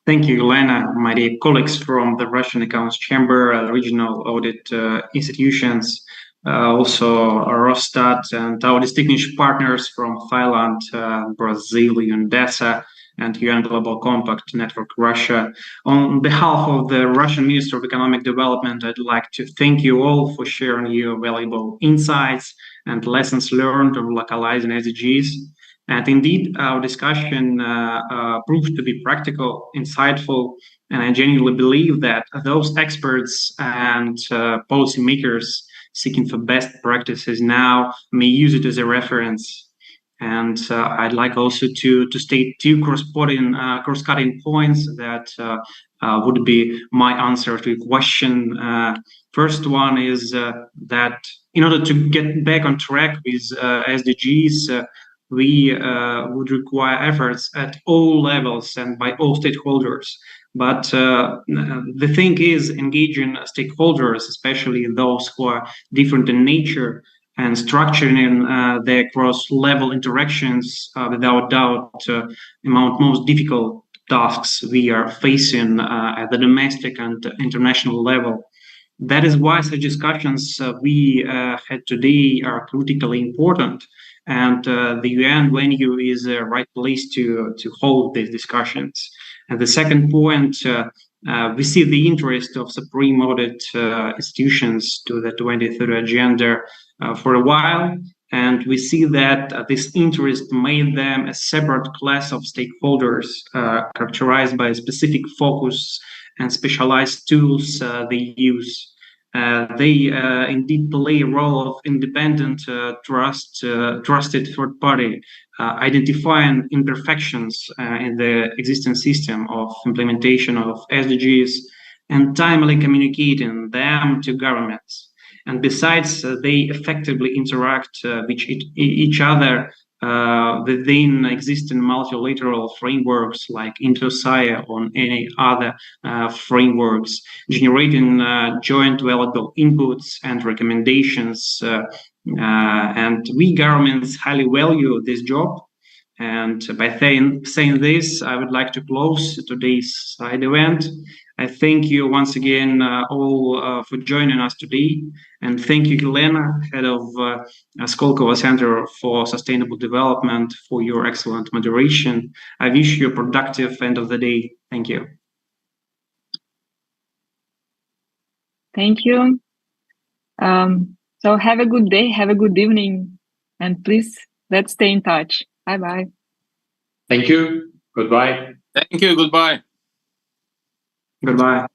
Thank you, Elena. My dear colleagues from the Russian Accounts Chamber, regional audit institutions, also Rostat, and our distinguished partners from Thailand, Brazil, UNDESA, and UN Global Compact Network Russia. On behalf of the Russian Ministry of Economic Development, I'd like to thank you all for sharing your valuable insights and lessons learned on localizing SDGs. And indeed, our discussion proved to be practical, insightful, and I genuinely believe that those experts and policymakers seeking for best practices now may use it as a reference. And I'd like also to state two cross-cutting points that would be my answer to your question. First one is that in order to get back on track with SDGs, we would require efforts at all levels and by all stakeholders. But the thing is, engaging stakeholders, especially those who are different in nature, and structuring their cross-level interactions, without doubt, among most difficult tasks we are facing at the domestic and international level. That is why such discussions we had today are critically important, and the UN venue is the right place to hold these discussions. And the second point, we see the interest of Supreme Audit institutions to the 2030 agenda for a while, and we see that this interest made them a separate class of stakeholders characterized by a specific focus and specialized tools they use. They indeed play a role of independent, trusted third party, identifying imperfections in the existing system of implementation of SDGs and timely communicating them to governments. And besides, they effectively interact with each other within existing multilateral frameworks like INTOSAIA or any other frameworks, generating joint valuable inputs and recommendations. And we governments highly value this job. And by saying this, I would like to close today's side event. I thank you once again all for joining us today. And thank you, Helena, head of Skolkovo Center for Sustainable Development, for your excellent moderation. I wish you a productive end of the day. Thank you. Thank you. So have a good day, have a good evening, and please, let's stay in touch. Bye-bye. Thank you. Goodbye. Thank you. Goodbye. Goodbye.